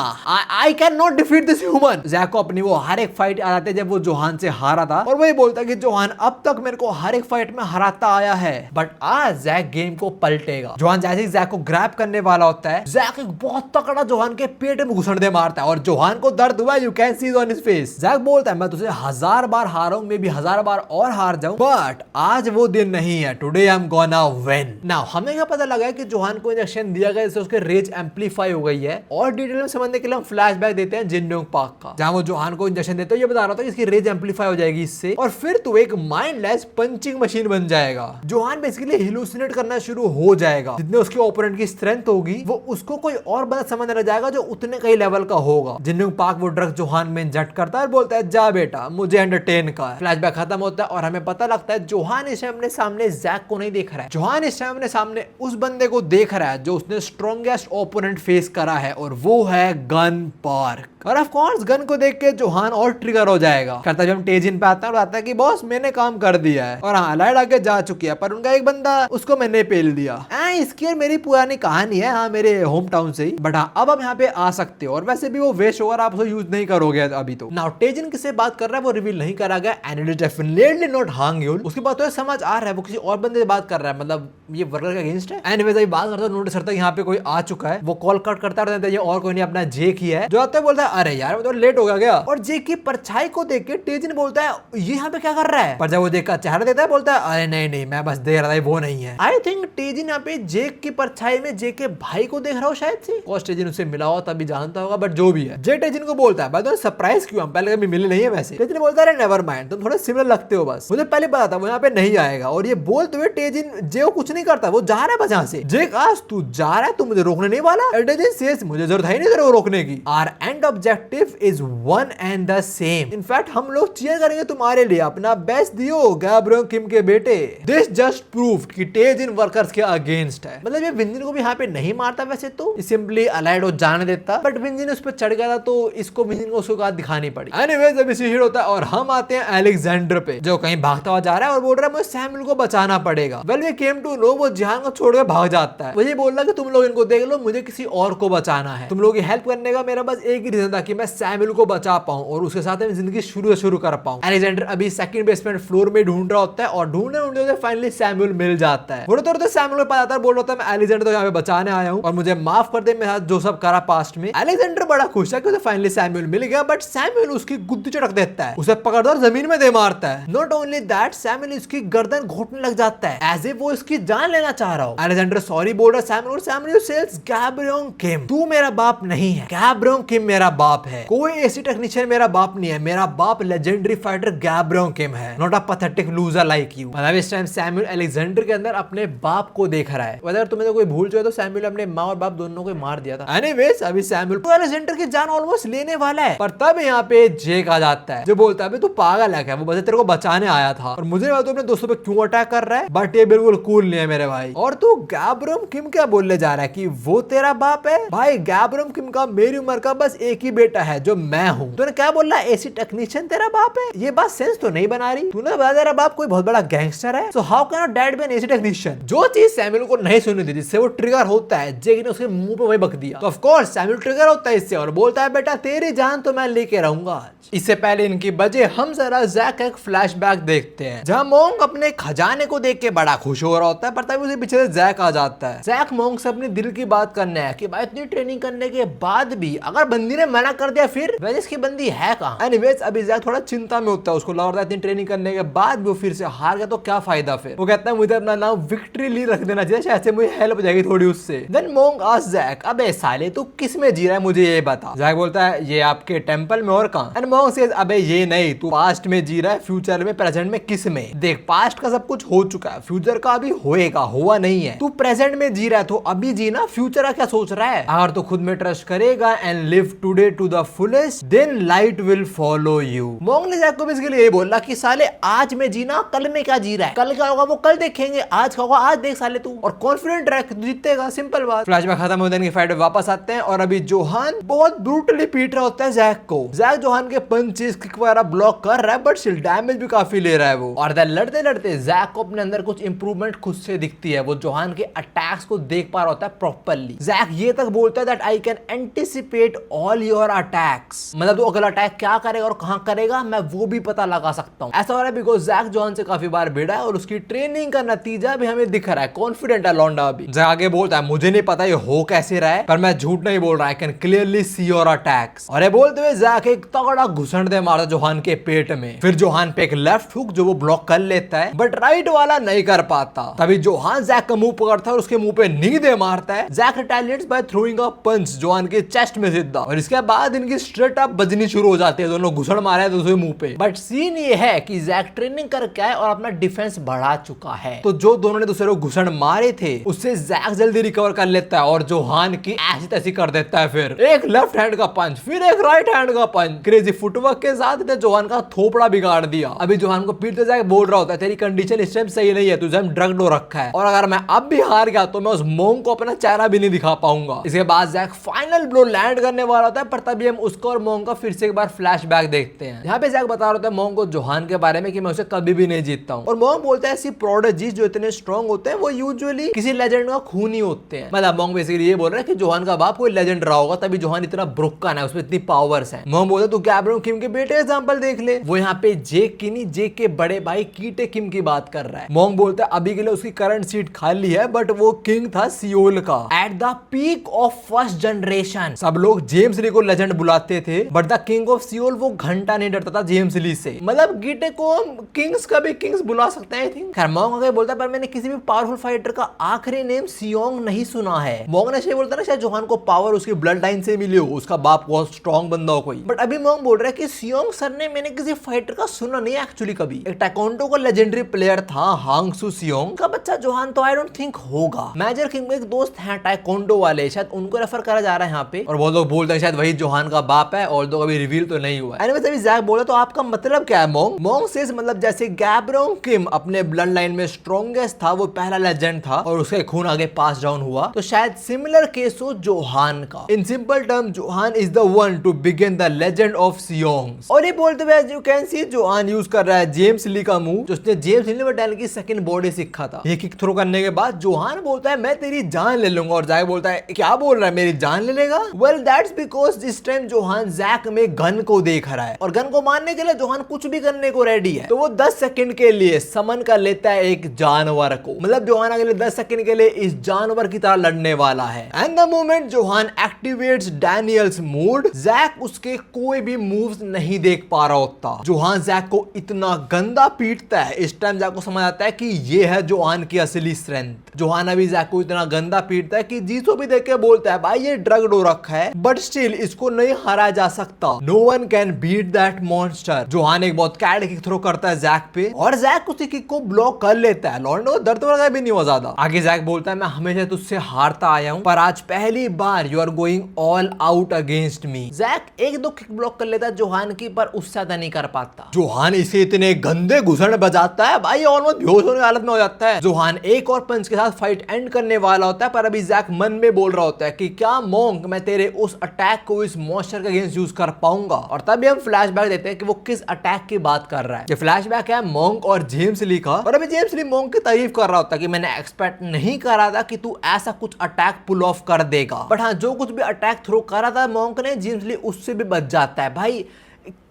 I can not defeat this human. Jack को अपनी वो हर एक फाइट आ जाती है जब वो जोहान से हारा था और वही बोलता है कि जोहान अब तक मेरे को हर एक फाइट में हराता आया है बट आज जैक गेम को पलटेगा। जोहान जैसे ही जैक को ग्रैब करने वाला होता है, जैक एक बहुत तगड़ा जोहान के पेट में घुसड़ दे मारता है और जोहान को दर्द हुआ, you can see on his face. Jack बोलता है मैं तुझे 1000 बार हारा हूं, मे बी 1000 बार और हार जाऊं बट आज वो दिन नहीं है, today I am gonna win. Now हमें क्या पता लगा है कि जोहान को इंजेक्शन दिया गया जिससे उसके रेज एम्पलीफाई हो गई है, और डिटेल में समझने के लिए हम फ्लैशबैक देते हैं जिन्यूंग पार्क का, जहां वो जोहान को इंजेक्शन देते हैं, ये बता रहा था कि इसकी रेज एम्पलीफाई हो जाएगी इससे और फिर तू एक माइंडलेस पंचिंग मशीन बन जाएगा। जोहान बेसिकली हिलुसिनेट करना शुरू हो जाएगा, जितने उसके ओपोनेंट की स्ट्रेंथ होगी वो उसको कोई और बंदा समझ रह जाएगा जो उतने कई लेवल का होगा। जिन्यूंग पार्क वो ड्रग जोहान में इंजेक्ट करता है और बोलता है जा बेटा मुझे एंटरटेन कर। फ्लैशबैक खत्म होता है और हमें पता लगता है जोहान इस टाइम अपने सामने जैक को नहीं देख रहा है, जोहान इस टाइम अपने सामने उस बंदे को देख रहा है जो उसने स्ट्रॉन्गेस्ट ओपोनेंट फेस करा है और वो है गन पार्क। और ऑफ कोर्स गन को देख के जोहान और ट्रिगर हो जाएगा। करता जब हम टेजिन पे आता है और आता है कि बॉस मैंने काम कर दिया है और हाँ लाइट आगे जा चुकी है पर उनका एक बंदा उसको मैंने पेल दिया लिया। इसकी और मेरी पुरानी कहानी है, हाँ मेरे होम टाउन से ही, बट हाँ अब हम यहाँ पे आ सकते हो और वैसे भी वो वेस्ट होगा, आप उसे यूज नहीं करोगे अभी तो। नाउ टेजिन किससे बात कर रहा है वो रिवील नहीं करा गया and it is definitely not Hong you'll. उसके बाद तो समझ आ रहा है वो किसी और बंदे से बात कर रहा है, मतलब ये वर्कर के अगेंस्ट है। एनीवेज अभी बात करता नोटिस करता है यहाँ पे कोई आ चुका है, वो कॉल कट करता रहता है, ये और कोई नहीं अपना जे की है, जो आता है बोलता है अरे यार वो तो लेट हो गया और जे की परछाई को देख के टेजिन बोलता है ये यहाँ पे क्या कर रहा है, पर जब वो देखकर चेहरा देता है बोलता है अरे नहीं नहीं मैं बस देख रहा था वो नहीं है। आई थिंक टेजिन यहाँ पे जेक की परछाई में जे के भाई को देख रहा हो शायद से, कॉस्ट टेजिन उससे मिला हो तभी जानता होगा, बट जो भी है जे टेजिन को बोलता है भाई तो सरप्राइज क्यों, हम पहले कभी मिले नहीं है वैसे। टेजिन बोलता है नेवर माइंड तुम थोड़े सिमिलर लगते हो, बस मुझे पहले पता था वो यहाँ पे नहीं आएगा। और ये बोलते हुए टेजिन जे को कुछ नहीं करता, वो जा रहा है बस यहाँ से। जे आज तू जा रहा है तू मुझे रोकने नहीं वाला, टेजिन सेज मुझे जरूरत है नहीं तेरे को रोकने की, our and objective is one and the same, in fact हम लोग चीयर करेंगे तुम्हारे लिए, अपना बेस्ट दियो गैब्रियो किम के बेटे। दिस जस्ट प्रूव्ड कि टेजिन वर्कर्स के अगेंस्ट है, मतलब ये विंजिन को भी यहाँ पे नहीं मारता वैसे तो, सिंपली अलाइड हो जाने देता, बट विंजिन उस पर चढ़ गया था तो इसको विंजिन को उसको दिखानी पड़ी। एनीवेज अभी सीट होता है और हम आते हैं अलेक्जेंडर पे, जो कहीं भागता हुआ जा रहा है और बोल रहा है मुझे सैमुअल को बचाना पड़ेगा। Well we came to know वो जहान को छोड़कर भाग जाता है, वही बोल रहा है कि तुम लोग इनको देख लो मुझे किसी और को बचाना है, तुम लोगों की हेल्प करने का मेरा बस एक ही रीजन था कि मैं सैमुअल को बचा पाऊं और उसके साथ जिंदगी शुरू कर पाऊं। अलेक्जेंडर अभी सेकंड बेसमेंट फ्लोर में ढूंढ रहा होता है और ढूंढने फाइनली सैमुअल मिल जाता है। बोलते सैमुअल को पता आता है, बोल रहा था मैं अलेक्जेंडर तो यहाँ पे बचाने आया हूँ और मुझे माफ कर दे मेरे साथ जो सब करा पास्ट में। अलेक्जेंडर बड़ा खुश है कि उसे फाइनली सैमुअल मिल गया, बट सैमुअल उसकी गुद्दी चटक देता है, उसे पकड़कर जमीन में दे मारता है। नॉट ओनली दैट सैमुअल इसकी गर्दन घोटने लग जाता है एज इफ वो इसकी जान लेना चाह रहा हो। अलेक्जेंडर सॉरी बोल रहा है सैमुअल, सैमुअल सेल्स गैब्रियो किम तू मेरा बाप नहीं है, गैब्रियो किम मेरा बाप है, कोई ऐसी टेक्नीशियन मेरा बाप नहीं है, मेरा बाप लेजेंडरी फाइटर गैब्रियो किम है, not a pathetic loser like you. मतलब इस टाइम सैमुअल अलेक्जेंडर के अंदर अपने बाप को देख रहा है, अगर तुम्हें तो कोई भूल जाए तो सैमुअल अपने माँ और बाप दोनों को मार दिया था। एनीवेज अभी सैमुअल अलेक्जेंडर की जान ऑलमोस्ट लेने वाला है, पर तब यहाँ पे जेक आ जाता है जो बोलता है तू पागल है क्या, वो बस तेरे को बचाने आया था और मुझे तू अपने दोस्तों पे क्यों अटैक कर रहा है, बट ये बिल्कुल कूल नहीं है मेरे भाई। और तू गैब्रियो किम क्या बोलने जा रहा है कि वो तेरा बाप है, भाई गैब्रियो किम का मेरी उम्र का बस एक ही बेटा है जो मैं हूँ, तूने क्या बोल रहा है एसी टेक्नीशियन तेरा बाप है, ये बात सेंस तो नहीं बना रही, तूने बताया तेरा बाप कोई बहुत बड़ा गैंगस्टर है, so how can dad be an AC technician. जो चीज सैमुअल को नहीं सुननी थी जिससे वो ट्रिगर होता है, जेक ने उसके मुंह पे वही बक दिया, तो ऑफ कोर्स सैमुअल ट्रिगर होता है इससे और बोलता है बेटा तेरी जान तो मैं लेके रहूंगा आज। इससे पहले इनकी बजे हम जरा जैक का एक फ्लैशबैक देखते हैं जहां मोंग अपने खजाने को देख के बड़ा खुश हो रहा होता है, पर तभी उसे पीछे से जैक आ जाता है। जैक मोंग से अपने दिल की बात करने है कि भाई इतनी ट्रेनिंग करने के बाद भी अगर बंदी ने मना कर दिया फिर वैसे इसकी बंदी है कहां। एनीवेज अभी जैक थोड़ा चिंता में होता है, उसको लग रहा है इतनी ट्रेनिंग करने के बाद भी वो फिर से हार गया तो क्या फायदा फिर। वो कहता है मुझे अपना नाम विक्ट्री ली रख देना चाहिए, ऐसे मुझे हेल्प हो जाएगी थोड़ी उससे। देन मोंग आस्क्स जैक अबे साले तू किस में जी रहा है मुझे ये बता। जैक बोलता है ये आपके टेंपल में और कहां। एंड मोंग सेज अबे ये नहीं तू पास्ट में जी रहा है, फ्यूचर में प्रेजेंट में किस में। देख पास्ट का सब कुछ हो चुका है, फ्यूचर का अभी होएगा, हुआ नहीं है। तू प्रेजेंट में जी रहा है तो अभी जीना, फ्यूचर का क्या सोच रहा है। अगर तो खुद में ट्रस्ट करेगा and live today to the fullest then light will follow you. मोंग ने जैक को इसके लिए बोला कि साले आज में जीना, कल में क्या जी रहा है, कल क्या होगा वो कल देखेंगे, आज क्या होगा आज देख साले तू, और कॉन्फिडेंट रह तू जीतेगा, सिंपल बात। फ्लैशबैक खत्म होने की फाइट वापस आते हैं और अभी जोहान बहुत ब्रूटली पीट रहा होता है जैक को। जैक जोहान के पंचेस किक वगैरह ब्लॉक कर रहा है बट स्टिल डैमेज भी काफी ले रहा है वो। और लड़ते लड़ते जैक को अपने अंदर कुछ इंप्रूवमेंट खुद से दिखती है, वो जोहान के अटैक्स को देख पा रहा होता है प्रॉपर्ली। जैक ये तक बोलता है that I can anticipate all your attacks, मतलब तो अगला अटैक क्या करेगा और कहां करेगा मैं वो भी पता लगा सकता हूं। ऐसा हो रहा है बिकॉज जैक जोहान से काफी बार भिड़ा है और उसकी ट्रेनिंग का नतीजा भी हमें दिख रहा है, कॉन्फिडेंट है लौंडा भी। जैक आगे बोलता है मुझे नहीं पता ये हो कैसे रहा है पर मैं झूठ नहीं बोल रहा, I can clearly see your attacks. और ये बोलते हुए जैक एक तगड़ा घुसण दे मारता जोहान के पेट में, फिर जोहान पे एक लेफ्ट हुक जो वो ब्लॉक कर लेता है बट राइट वाला नहीं कर पाता। तभी जोहान जैक का मुंह पकड़ता है और उसके मुंह पे नी दे मारता है। Jack retaliates by throwing a punch Johan के चेस्ट में सीधा, और इसके बाद इनकी स्ट्रेट अप बजनी शुरू हो जाती है, दोनों घुसड़ मारे हैं दूसरे मुंह पे। बट सीन ये है कि जैक ट्रेनिंग करके आए और अपना डिफेंस बढ़ा चुका है, तो जो दोनों ने दूसरे को घुसड़ मारे थे उससे जैक जल्दी रिकवर कर लेता है और जोहान की ऐसी तैसी कर देता है। फिर एक लेफ्ट हैंड का पंच, फिर एक राइट हैंड का पंच, क्रेजी फुटवर्क के साथ ने जोहान का थोपड़ा बिगाड़ दिया। अभी जोहान को पीटते जाके बोल रहा होता है तेरी कंडीशन इस टाइम सही नहीं है, तुझे हम ड्रग डो रखा है और अगर मैं अब भी हार गया तो मैं उस मोंग को अपना चेहरा भी नहीं दिखा पाऊंगा। इसके बाद जैक फाइनल ब्लो लैंड करने वाला होता है, पर तभी हम उसको और मोंग का फिर से एक बार फ्लैशबैक देखते हैं। यहाँ पे जैक बता रहा होता है मोंग को जोहान के बारे में कि मैं उसे कभी भी नहीं जीतता हूँ, और मोंग बोलता है ऐसी प्रोडिजीज जो इतने स्ट्रॉन्ग होते हैं वो यूजुअली किसी लेजेंड का खून ही होते हैं। मतलब मोंग बेसिकली ये बोल रहा है कि जोहान का बाप कोई लेजेंड रहा होगा, तभी जोहान इतना ब्रुक्कन है, उसमें इतनी पावर्स हैं। मोंग बोलता तू गैब्रो किम के बेटे एग्जांपल देख ले। वो यहाँ पे जेक की नहीं, जेक के बड़े भाई कीटे किम की बात कर रहा है। मोंग बोलता है अभी के लिए उसकी करंट सीट खाली है, बट वो किंग था सियोल का at the peak of first generation. सब लोग जेम्स ली को लेजेंड बुलाते थे, but the king of Seoul वो घंटा नहीं डरता था जेम्स ली से। मतलब कीटे को किंग्स का भी किंग्स बुला सकते हैं आई थिंक। खैर मोंग आगे बोलता है पर मैंने किसी भी पावरफुल फाइटर का आखिरी नेम सियोंग नहीं सुना है। मोंग ने शायद बोलता ना शायद जोहान को पावर उसकी ब्लड लाइन से मिली हो, उसका बाप बहुत स्ट्रॉन्ग बंदा हो कोई। बट अभी मोंग बोल रहा है कि सियोंग सर ने मैंने किसी फाइटर का सुना नहीं एक्चुअली कभी। एक टाइकोंडो का लेजेंडरी प्लेयर था हांगसू सियोंग का बच्चा जोहान तो आई डोंट थिंक होगा। मेजर किंग में एक दोस्त है टाइकोंडो वाले, शायद उनको रेफर करा जा रहा है यहाँ पे, और वो लोग बोलते हैं शायद वही जोहान का बाप है, और तो कभी रिवील तो नहीं हुआ। एनीवेज अभी जैक बोला तो आपका मतलब क्या है मोंग? मोंग सेज मतलब जैसे गैब्रोंग किम अपने ब्लड लाइन में स्ट्रॉन्गेस्ट था, वो पहला लेजेंड था और उसके खून आगे पास डाउन हुआ, तो शायद सिमिलर केस हो जोहान का। In simple term Johan is the one to begin the legend of Seong. और ये बोलते हुए as you can see Johan use कर रहा है जेम्स ली का मूव, जिसने जेम्स ली ने डैनियल की सेकंड बॉडी सीखा था। ये किक थ्रो करने के बाद जोहान बोलता है मैं तेरी जान ले लूंगा, और जैक बोलता है क्या बोल रहा है मेरी जान ले लेगा? Well that's because this time Johan Jack में गन को देख रहा है, और गन को मारने के लिए जोहान कुछ भी करने को रेडी है। तो वो 10 सेकंड के लिए समन कर लेता है एक जानवर को, मतलब जोहान अगले 10 सेकंड के लिए इस जानवर की तरह लड़ने वाला है। And the moment Johan activates Daniel's mode, Jack उसके कोई भी मूव्स नहीं देख पा रहा होता। जोहान जैक को इतना गंदा पीटता है, इस टाइम जैक को समझ आता है कि ये है जोहान की असली स्ट्रेंथ। जोहान अभी जैक को इतना गंदा पीटता है कि जीसो भी देख के बोलता है भाई ये ड्रग डो रखा है, बट स्टिल इसको नहीं हराया जा सकता। No one can beat that monster. Johan एक बहुत कैड किक थ्रो करता है जैक पे, और जैक उसी किक को ब्लॉक कर लेता है। लॉर्ड को दर्द वगैरह भी नहीं हुआ ज्यादा। आगे जैक बोलता है मैं हमेशा तुझसे हारता आया हूं, पर आज पहली बार you are going all out against me. Jake एक दो किक ब्लॉक कर लेता है जोहान की, पर उससे ज्यादा नहीं कर पाता। जोहान इसे इतने गंदे घुसड़ बजाता है भाई ऑलमोस्ट बेहोश होने की हालत में हो जाता है। जोहान एक और पंच के साथ फाइट एंड करने वाला होता है, पर अभी जैक मन में बोल रहा होता है कि क्या मोंग मैं तेरे उस अटैक को इस मॉन्स्टर के अगेंस्ट यूज कर पाऊंगा। और तभी हम फ्लैशबैक देते हैं कि वो किस अटैक की बात कर रहा है। ये फ्लैशबैक है मोंग और जेम्स ली का, और अभी जेम्स ली मोंग की तारीफ कर रहा होता है कि मैंने एक्सपेक्ट नहीं करा था कि तू ऐसा कुछ अटैक पुल ऑफ कर देगा। बट हाँ जो कुछ भी अटैक थ्रो करा था मोंग ने, जेम्स ली उससे भी बच जाता है। भाई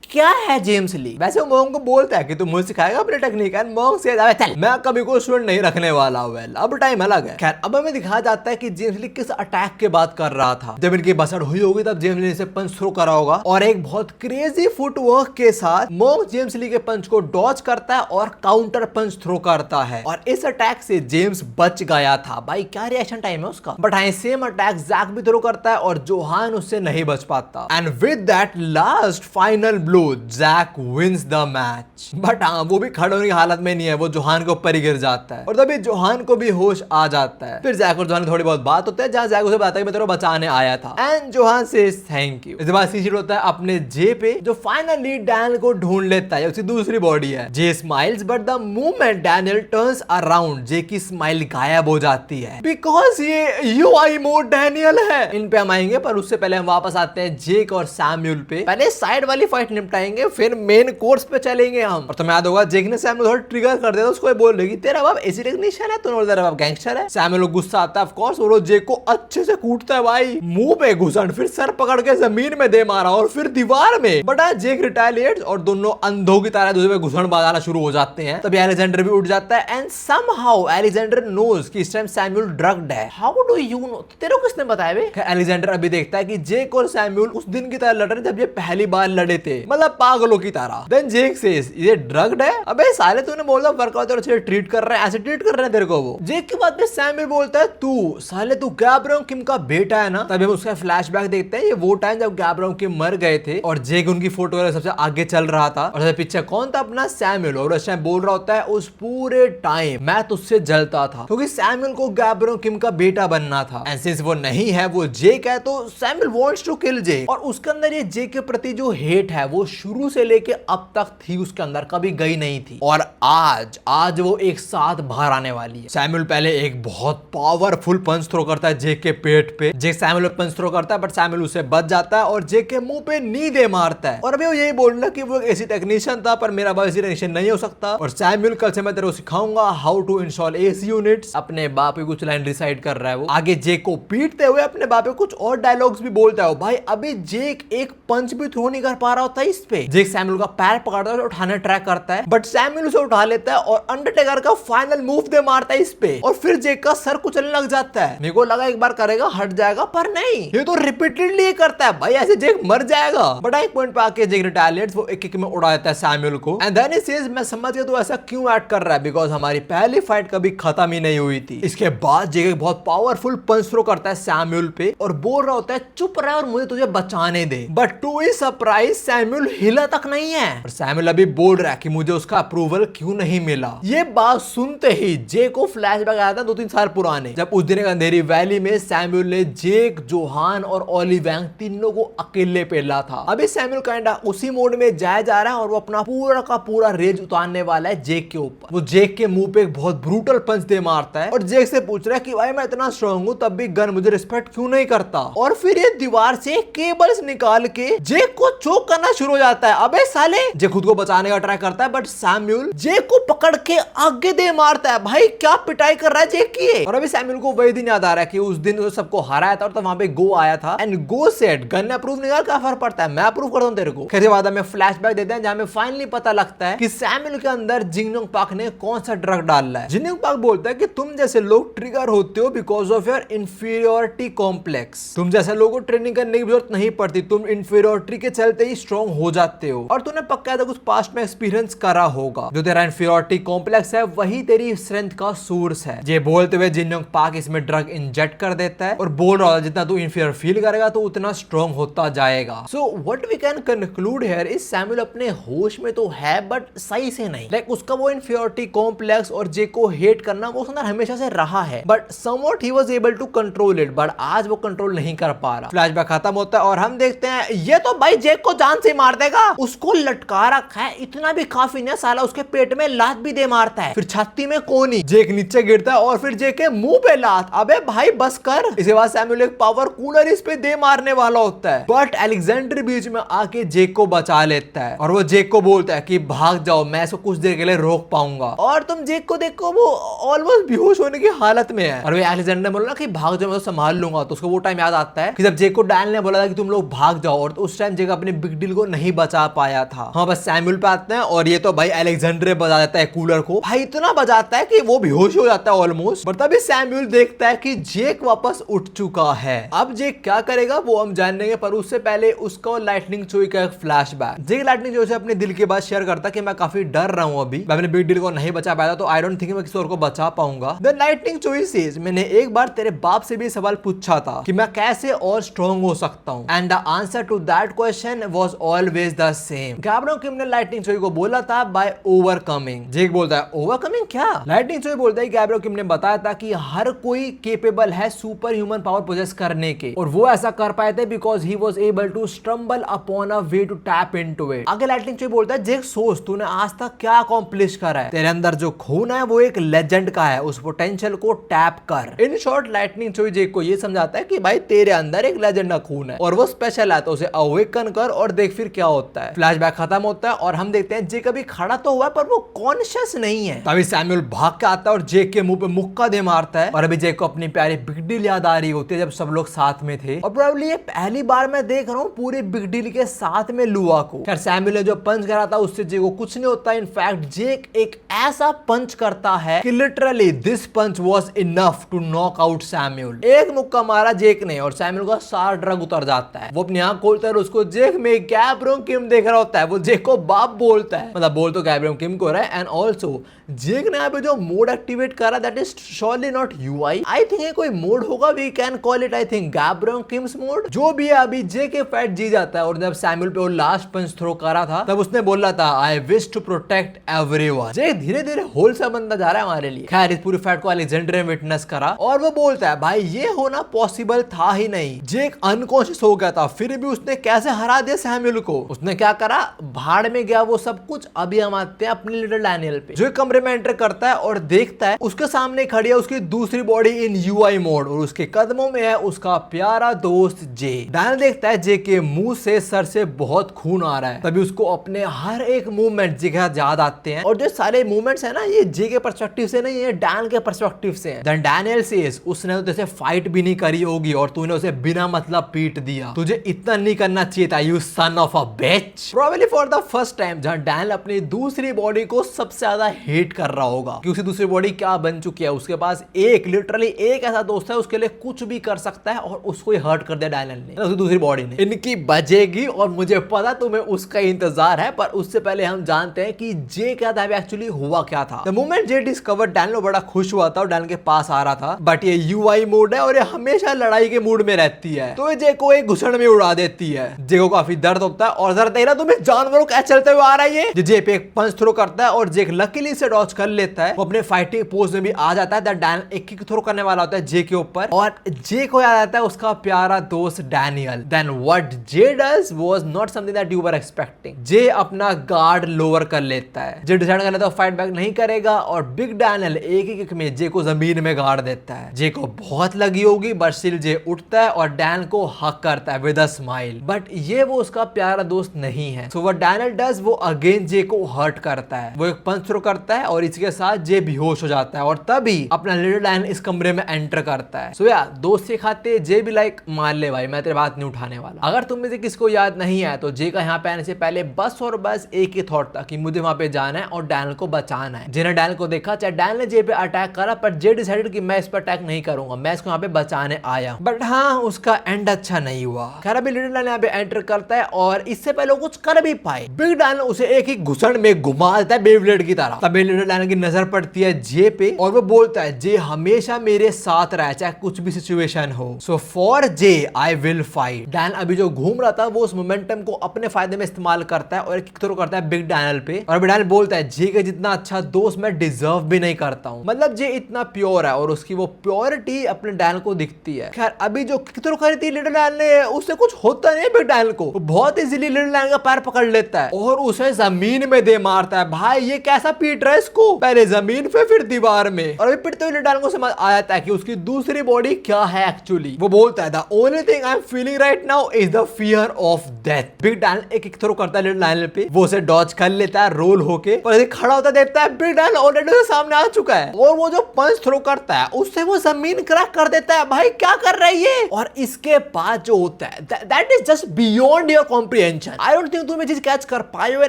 क्या है जेम्स ली? वैसे वो मोंग को बोलता है कि तू मुझे सिखाएगा अपने टेक्निक, एंड मोंग से चल मैं कभी कोई स्टूडेंट नहीं रखने वाला। वेल अब टाइम अलग है। खैर अब हमें दिखाया जाता है कि जेम्स ली किस अटैक के बात कर रहा था। जब इनकी बसड़ हुई होगी तब जेम्स ली से पंच थ्रो करा होगा, और एक बहुत क्रेजी फुटवर्क के साथ मोंग जेम्स ली के पंच को डॉज करता है और काउंटर पंच थ्रो करता है, और इस अटैक से जेम्स बच गया था। भाई क्या रिएक्शन टाइम है उसका। बट हाँ सेम अटैक जैक भी थ्रो करता है और जोहान उससे नहीं बच पाता, and with that last final blow Jack wins the match. But हाँ वो भी खड़े होने की हालत में नहीं है, वो जोहान के ऊपर ही गिर जाता है, और तभी जोहान को भी होश आ जाता है। फिर जैक और जोहान की थोड़ी बहुत बात होती है, जहाँ जैक उसे बताता है कि मैं तेरे को बचाने आया था, and Johan says thank you. इसके बाद सी होता है अपने जे पे, जो फाइनली डैनियल को ढूंढ लेता है। उसकी दूसरी बॉडी है। Jay smiles, but the moment Daniel turns around, Jay की स्माइल गायब हो जाती है, बिकॉज ये यूआई मोड डैनियल है। इन पे हम आएंगे, पर उससे पहले हम वापस आते हैं जेक और सैमुअल पे। पहले साइड वाली फाइट निपटाएंगे, फिर मेन कोर्स पे चलेंगे हम। और तुम्हें याद होगा जेक ने सैमुअल थोड़ा ट्रिगर कर दिया, उसको बोल रही तेरा बाप एसी टेक्नीशियन है, तूने तेरा बाप गैंगस्टर है। सैमुअल गुस्सा आता है ऑफ कोर्स, और वो जेक को अच्छे से कूटता है भाई, मुंह पे घुसन, फिर सर पकड़ के जमीन में दे मारा, और फिर दीवार में। बट जेक रिटेलिएट्स और दोनों अंधों की तरह दूसरे पे घुसन बजाना शुरू हो जाते हैं। तभी अलेक्जेंडर भी उठ जाता है, एंड समहाउ अलेक्जेंडर नोज कि इस टाइम सैमुअल ड्रग्ड है। How do you know? तेरे को किसने बताया बे? अलेक्जेंडर अभी देखता है कि जेक और सैमुअल उस दिन की तरह लड़ रहे जब ये पहली बार लड़े थे, मतलब पागलों की तरह। देन जेक सेज ये ड्रग्ड है? अबे साले तूने बोला वर्कआउट और अच्छे ट्रीट कर रहा है, ऐसे ट्रीट कर रहे हैं तेरे को वो। जेक के बाद में सैमुअल बोलता है तू साले तू गैब्रोंग किम का बेटा है ना। तभी हम उसका फ्लैशबैक देखते हैं, ये वो टाइम जब गैब्रोंग किम मर गए थे और जेक उनकी फोटो सबसे आगे चल रहा था, और सबसे पीछे कौन था? अपना सैमुअल। और उस टाइम बोल रहा होता है उस पूरे टाइम मैं तुझसे जलता था, क्योंकि सैमुअल को गैब्रोंग किम का बेटा बनना था, एंड सिंस वो नहीं है, वो जेक है, तो सैमुअल वांट्स टू किल जेक। और उसके अंदर ये जेक के प्रति जो हेट है वो वो शुरू से लेके अब तक थी उसके अंदर, कभी गई नहीं थी। और आज वो एक साथ बाहर आने वाली है। सैमुअल पहले एक बहुत पावरफुल पंच थ्रो करता है जेक के पेट पे। जेक सैमुअल पे पंच थ्रो करता है बट सैमुअल उसे बच जाता है और जेक के मुंह पे नी दे मारता है। और अभी वो यही बोलना कि वो एसी टेक्नीशियन था पर मेरा बाप एसी टेक्नीशियन नहीं हो सकता। और सैमुअल कल से मैं तेरे को सिखाऊंगा how to install AC units. अपने बाप पे कुछ लाइन डिसाइड कर रहा है वो। आगे जेक को पीटते हुए अपने बाप पे कुछ और डायलॉग्स भी बोलता है। भाई अभी जेक एक पंच भी थ्रो नहीं कर पा रहा होता इस पे। जेक सैमुअल का पैर पकड़ता है और उठाने ट्राई करता है बट सैमुअल उसे उठा लेता है और अंडरटेकर का फाइनल मूव दे मारता है इस पे। और फिर जेक का सर कुचलने लग जाता है। मेरे को लगा एक बार करेगा हट जाएगा पर नहीं, ये तो रिपीटेडली करता है। भाई ऐसे जेक मर जाएगा। बट एक पॉइंट पे आके जेक रिटालिएट्स, वो एक में उड़ा देता है सैमुअल को। एंड देन ही सेज मैं समझ गया तो ऐसा क्यों एक्ट कर रहा है, बिकॉज हमारी पहली फाइट कभी खत्म ही नहीं हुई थी। इसके बाद जेक एक बहुत पावरफुल पंच थ्रो करता है सैमुअल पे और बोल रहा होता है चुप रह और मुझे तुझे बचाने दे। But to he surprise Samuel हिला तक नहीं है। और सैमुअल अभी बोल रहा है कि मुझे उसका अप्रूवल क्यों नहीं मिला। ये बात सुनते ही जेक को फ्लैशबैक आया था 2-3 साल पुराने, जब उस दिन अंधेरी वैली में सैमुअल ने जेक, जोहान और ओली वैंग तीनों को अकेले पेला था। अभी सैमुअल काइंडा उसी मोड में जाया जा रहा है और वो अपना पूरा का पूरा रेज उतारने वाला है जेक के ऊपर। वो जेक के मुंह पे एक बहुत ब्रूटल पंच दे मारता है और जेक से पूछ रहा है कि भाई मैं इतना स्ट्रांग हूं तब भी गन मुझे रिस्पेक्ट क्यों नहीं करता। और फिर ये दीवार से केबल्स निकाल के जेक को चोक करना शुरू हो जाता है। अबे साले, जेक खुद को बचाने का ट्राई करता है बट सैमुअल जेक को पकड़ के आगे दे मारता है। भाई क्या पिटाई कर रहा है जेक की। और अभी सैमुअल को वही दिन याद आ रहा है कि उस दिन वो सबको हराया था और तो वहां पे गो आया था एंड गो सेड गन ने अप्रूव नहीं किया, क्या फर्क पड़ता है, मैं अप्रूव करता हूं तेरे को। खैर बाद में फ्लैशबैक देते हैं जहां में फाइनली पता लगता है कि सैमुअल के अंदर जिंगनोंग पाक ने कौन सा ड्रग डाला है। जिंगनोंग पाक बोलता है कि तुम जैसे लोग ट्रिगर होते हो because of your inferiority complex. तुम जैसे लोगों को ट्रेनिंग करने की जरूरत नहीं पड़ती, तुम इंफीरियोरिटी के चलते ही स्ट्रॉन्ग हो जाते हो। और तूने पक्का कुछ पास्ट में एक्सपीरियंस करा होगा। जो तेरा इंफीरियोरिटी कॉम्प्लेक्स है वही तेरी स्ट्रेंथ का सोर्स है। ये बोलते हुए जिंगनोंग पाक इसमें ड्रग इंजेक्ट कर देता है और बोल रहा है जितना तू इंफीरियर फील करेगा तो उतना स्ट्रॉन्ग होता जाएगा। So what we can conclude here is Samuel अपने होश में तो है बट सही से नहीं। लाइक उसका वो इंफीरियोरिटी कॉम्प्लेक्स और जेक को हेट करना वो उसके अंदर हमेशा से रहा है but somewhat he was able to control it, but आज वो कंट्रोल नहीं कर पा रहा। फ्लैशबैक खत्म होता है और हम देखते हैं ये तो भाई जेक को जान से मार देगा। उसको लटका रखा है, इतना भी काफी नहीं, साला उसके पेट में लात भी दे मारता है, फिर छाती में कोनी। जेक नीचे गिरता है और फिर जेक के मुंह पे लात। अबे भाई बस कर। इसके बाद सैमुअल एक पावर कूलर इस पे दे मारने वाला होता है बट अलेक्जेंडर बीच में आके जेक को बचा लेता है और वो जेक को बोलता है कि भाग जाओ, मैं इसको कुछ देर के लिए रोक पाऊंगा। और तुम जेक को देखो वो ऑलमोस्ट बेहोश होने की हालत में है और वे अलेक्जेंडर ने बोला कि भाग जाओ मैं तो संभाल लूंगा। तो उसको वो टाइम याद आता है कि जब जेक को डायन ने बोला था कि तुम लोग भाग जाओ और तो उस टाइम जेक अपने बिग डील को नहीं बचा पाया था। हाँ बस सैमुअल पे आते हैं और ये तो भाई अलेक्जेंडर बजा देता है कूलर को। भाई इतना बजाता है कि वो बेहोश हो जाता है ऑलमोस्ट। पर तभी सैमुअल देखता है कि जेक वापस उठ चुका है। अब जेक क्या करेगा वो हम जानेंगे पर उससे पहले उसका लाइटनिंग चोई का एक फ्लैशबैक। जेक लाइटनिंग चोई से अपने दिल की बात शेयर करता कि मैं काफी डर रहा हूं, अभी मैं अपने बिग डील को नहीं बचा पाया तो आई डोंट थिंक मैं किसी और को बचा पाऊंगा। द लाइटनिंग चोई सेज मैंने एक बार तेरे बाप से भी सवाल पूछा था कि मैं कैसे और स्ट्रॉन्ग हो सकता हूं and the answer to that question was always the same. Gapryong Kim ने लाइटनिंग चोई को बोला था बाय ओवरकमिंग। जेक बोलता है ओवरकमिंग क्या? लाइटनिंग चोई बोलता है गैब्रियो किम ने बताया था कि हर कोई केपेबल है सुपर ह्यूमन पावर पोजेस करने के और वो ऐसा कर पाए थे because he was able to stumble upon a way to tap into it. आगे लाइटनिंग चोई बोलता है जेक सोच तूने आज तक क्या अकॉम्प्लिश करा है, तेरे अंदर जो खून है वो एक लेजेंड का है, उस पोटेंशियल को टैप कर। इन शॉर्ट लाइटनिंग चोई जेक को ये समझाता है कि भाई तेरे अंदर एक लेजेंड का खून है और वो स्पेशल है तो उसे अवेकन कर और देख फिर क्या होता है। फ्लैशबैक खत्म होता है और हम देखते हैं जेक अभी खड़ा तो हुआ है पर वो कॉन्शियस नहीं है। तभी सैमुअल भाग के आता है और जेक के मुंह पे मुक्का दे मारता है और अभी जेक को अपनी प्यारी बिग डील याद आ रही होती है जब सब लोग साथ में थे और प्रोबेबली ये पहली बार मैं देख रहा हूँ पूरे बिग डील के साथ में लुआ को। खैर सैमुअल ने जो पंच करा था उससे जेक को कुछ नहीं होता। इनफैक्ट जेक एक ऐसा पंच करता है कि literally this punch was enough to knock out Samuel. एक मुक्का मारा जेक ने और सैमुअल का सारा ड्रग उतर जाता है। वो अपनी आंख खोलता है और उसको जेक में गैब्रियो किम देख रहा होता है। वो जेक को बाप बोलता है, मतलब बोल तो गैब्रियो किम को रहा है। एंड ऑल्सो जेक ने यहाँ पे जो मोड एक्टिवेट करा that is surely not UI. I think ये कोई मोड होगा, we can call it I think Gapryong Kim's mode. जो भी है अभी जेक के फाइट जी जाता है और जब सैमुअल पे वो लास्ट पंच थ्रो करा था तब उसने बोला था I wish to protect everyone. Jake धीरे धीरे होलसेल बनता जा रहा है हमारे लिए। खैर इस पूरी फाइट को अलेक्जेंडर ने विटनेस करा और वो बोलता है भाई ये होना पॉसिबल था ही नहीं। जेक अनकॉन्शियस हो गया था फिर भी उसने कैसे हरा दिया सैमुअल को। देखो उसने क्या करा, भाड़ में गया वो सब कुछ। अभी हम आते हैं अपने लिटिल डैनियल पे, जो कमरे में एंटर करता है और देखता है उसके सामने खड़ी है उसकी दूसरी बॉडी इन यूआई मोड और उसके कदमों में है उसका प्यारा दोस्त जे। डैनियल देखता है जे के मुंह से, सर से बहुत खून आ रहा है। तभी उसको अपने हर एक मूवमेंट जे के साथ याद आते हैं, और जो सारे मूवमेंट्स है ना ये जे के पर्सपेक्टिव से नहीं, ये डैन के पर्सपेक्टिव से है। देन डैनियल सेज, उसने तो जैसे फाइट भी नहीं करी होगी और तूने उसे बिना मतलब पीट दिया, तुझे इतना नहीं करना चाहिए था, you son of a bitch. Probably for the first time जहां डैनियल अपनी दूसरी बॉडी को सबसे ज्यादा हेट कर रहा होगा कि उसकी दूसरी बॉडी क्या बन चुकी है। उसके पास लिटरली एक ऐसा दोस्त है उसके लिए कुछ भी कर सकता है, और उसको ही हर्ट कर दिया डैनियल ने, उसकी दूसरी बॉडी ने। इनकी बजेगी, और मुझे पता तुम्हें उसका इंतजार है, पर उससे पहले हम जानते हैं कि जे क्या था, एक्चुअली हुआ क्या था। The moment J discover Daniel बड़ा खुश हुआ था और डैनियल के पास आ रहा था, बट ये यूआई मोड है और ये हमेशा लड़ाई के मूड में रहती है, तो जे को एक घुसड़ में उड़ा देती है। जे को काफी दर्द होता है और जरा देखना तुम्हें जानवरों कैसे चलते हुए आ रहा है ये। जे पे एक पंच थ्रो करता है और जे लकीली से डॉज कर लेता है, वो अपने फाइटिंग पोज में भी आ जाता है। डैनियल एक किक थ्रो करने वाला होता है जे के ऊपर, और जे को याद आता है उसका प्यारा दोस्त Daniel. Then what Jay does was not something that you were expecting. Jay अपना गार्ड लोअर कर लेता है, जे डिसाइड कर लेता है फाइट बैक नहीं करेगा, और बिग डैनियल एक ही किक में जे को जमीन में गाड़ देता है। जे को बहुत लगी होगी, बट स्टिल जे उठता है और डैन को हक करता है विद अ स्माइल, बट ये वो उसका प्यारा दोस्त नहीं है। सो व्हाट डैनियल डज, वो अगेन जे को हर्ट करता है। वो एक पंच थ्रो करता है और इसके साथ जे बेहोश हो जाता है, और तभी अपना लिटिल डैनियल इस कमरे में एंटर करता है। सो या दोस्त के खाते जे भी लाइक मान ले भाई, मैं तेरे बात नहीं उठाने वाला। अगर तुम में से किसको याद नहीं है तो जे का यहाँ पे आने से पहले बस और बस एक ही थॉट था कि मुझे वहां पे जाना है और डैनियल को बचाना है। जे ने डैनियल को देखा, चाहे डैनियल ने जे पे अटैक करा, पर जे डिसाइडेड कि मैं इस पर अटैक नहीं करूंगा, मैं इसको यहाँ पे बचाने आया। बट हाँ, उसका एंड अच्छा नहीं हुआ। खैर अभी लिटिल डैनियल यहाँ पे एंटर करता है, और इससे पहले वो कुछ कर भी पाए, बिग डैनियल उसे एक ही घुसड़ में घुमा देता है बेब्लेड की तरह। तभी लिटिल डैनियल की नजर पड़ती है जे पे, और वो बोलता है जे हमेशा मेरे साथ रहे चाहे कुछ भी सिचुएशन हो, so for J I will fight. Daniel अभी जो घूम रहा था वो उस मोमेंटम को अपने फायदे में इस्तेमाल करता है और एक किक थ्रो करता है बिग डैनियल पे, और डैनियल बोलता है जे के जितना अच्छा दोस्त मैं डिजर्व भी नहीं करता हूं। मतलब जे इतना प्योर है और उसकी वो प्योरिटी अपने डैनियल को दिखती है। खैर अभी जो किक थ्रो करी थी लिटिल डैनियल ने, उससे कुछ होता नहीं है बिग डैनियल को, वो बहुत इजीली लिटिल डैनियल का पैर पकड़ लेता है और उसे जमीन में दे मारता है। भाई ये कैसा पीट रहा है इसको, पहले जमीन पे फिर दीवार में, और अभी पिटते हुए लिटिल डैनियल को समझ आ जाता है कि उसकी दूसरी बॉडी क्या है एक्चुअली। वो बोलता है the only thing I am feeling right now is the fear of death. Big Daniel एक किक थ्रो करता है लिटिल डैनियल पे, वो उसे डॉज कर लेता है रोल होके, और ऐसे खड़ा होता देखता है बिग डैनियल ऑलरेडी उसके सामने आ चुका है, और वो जो पंच थ्रो करता है उससे वो जमीन क्रैक कर देता है। भाई क्या कर रहा है ये। और इसके बाद जो होता है that is just beyond your comprehension. I don't think तुम ये चीज कैच कर पाए हो या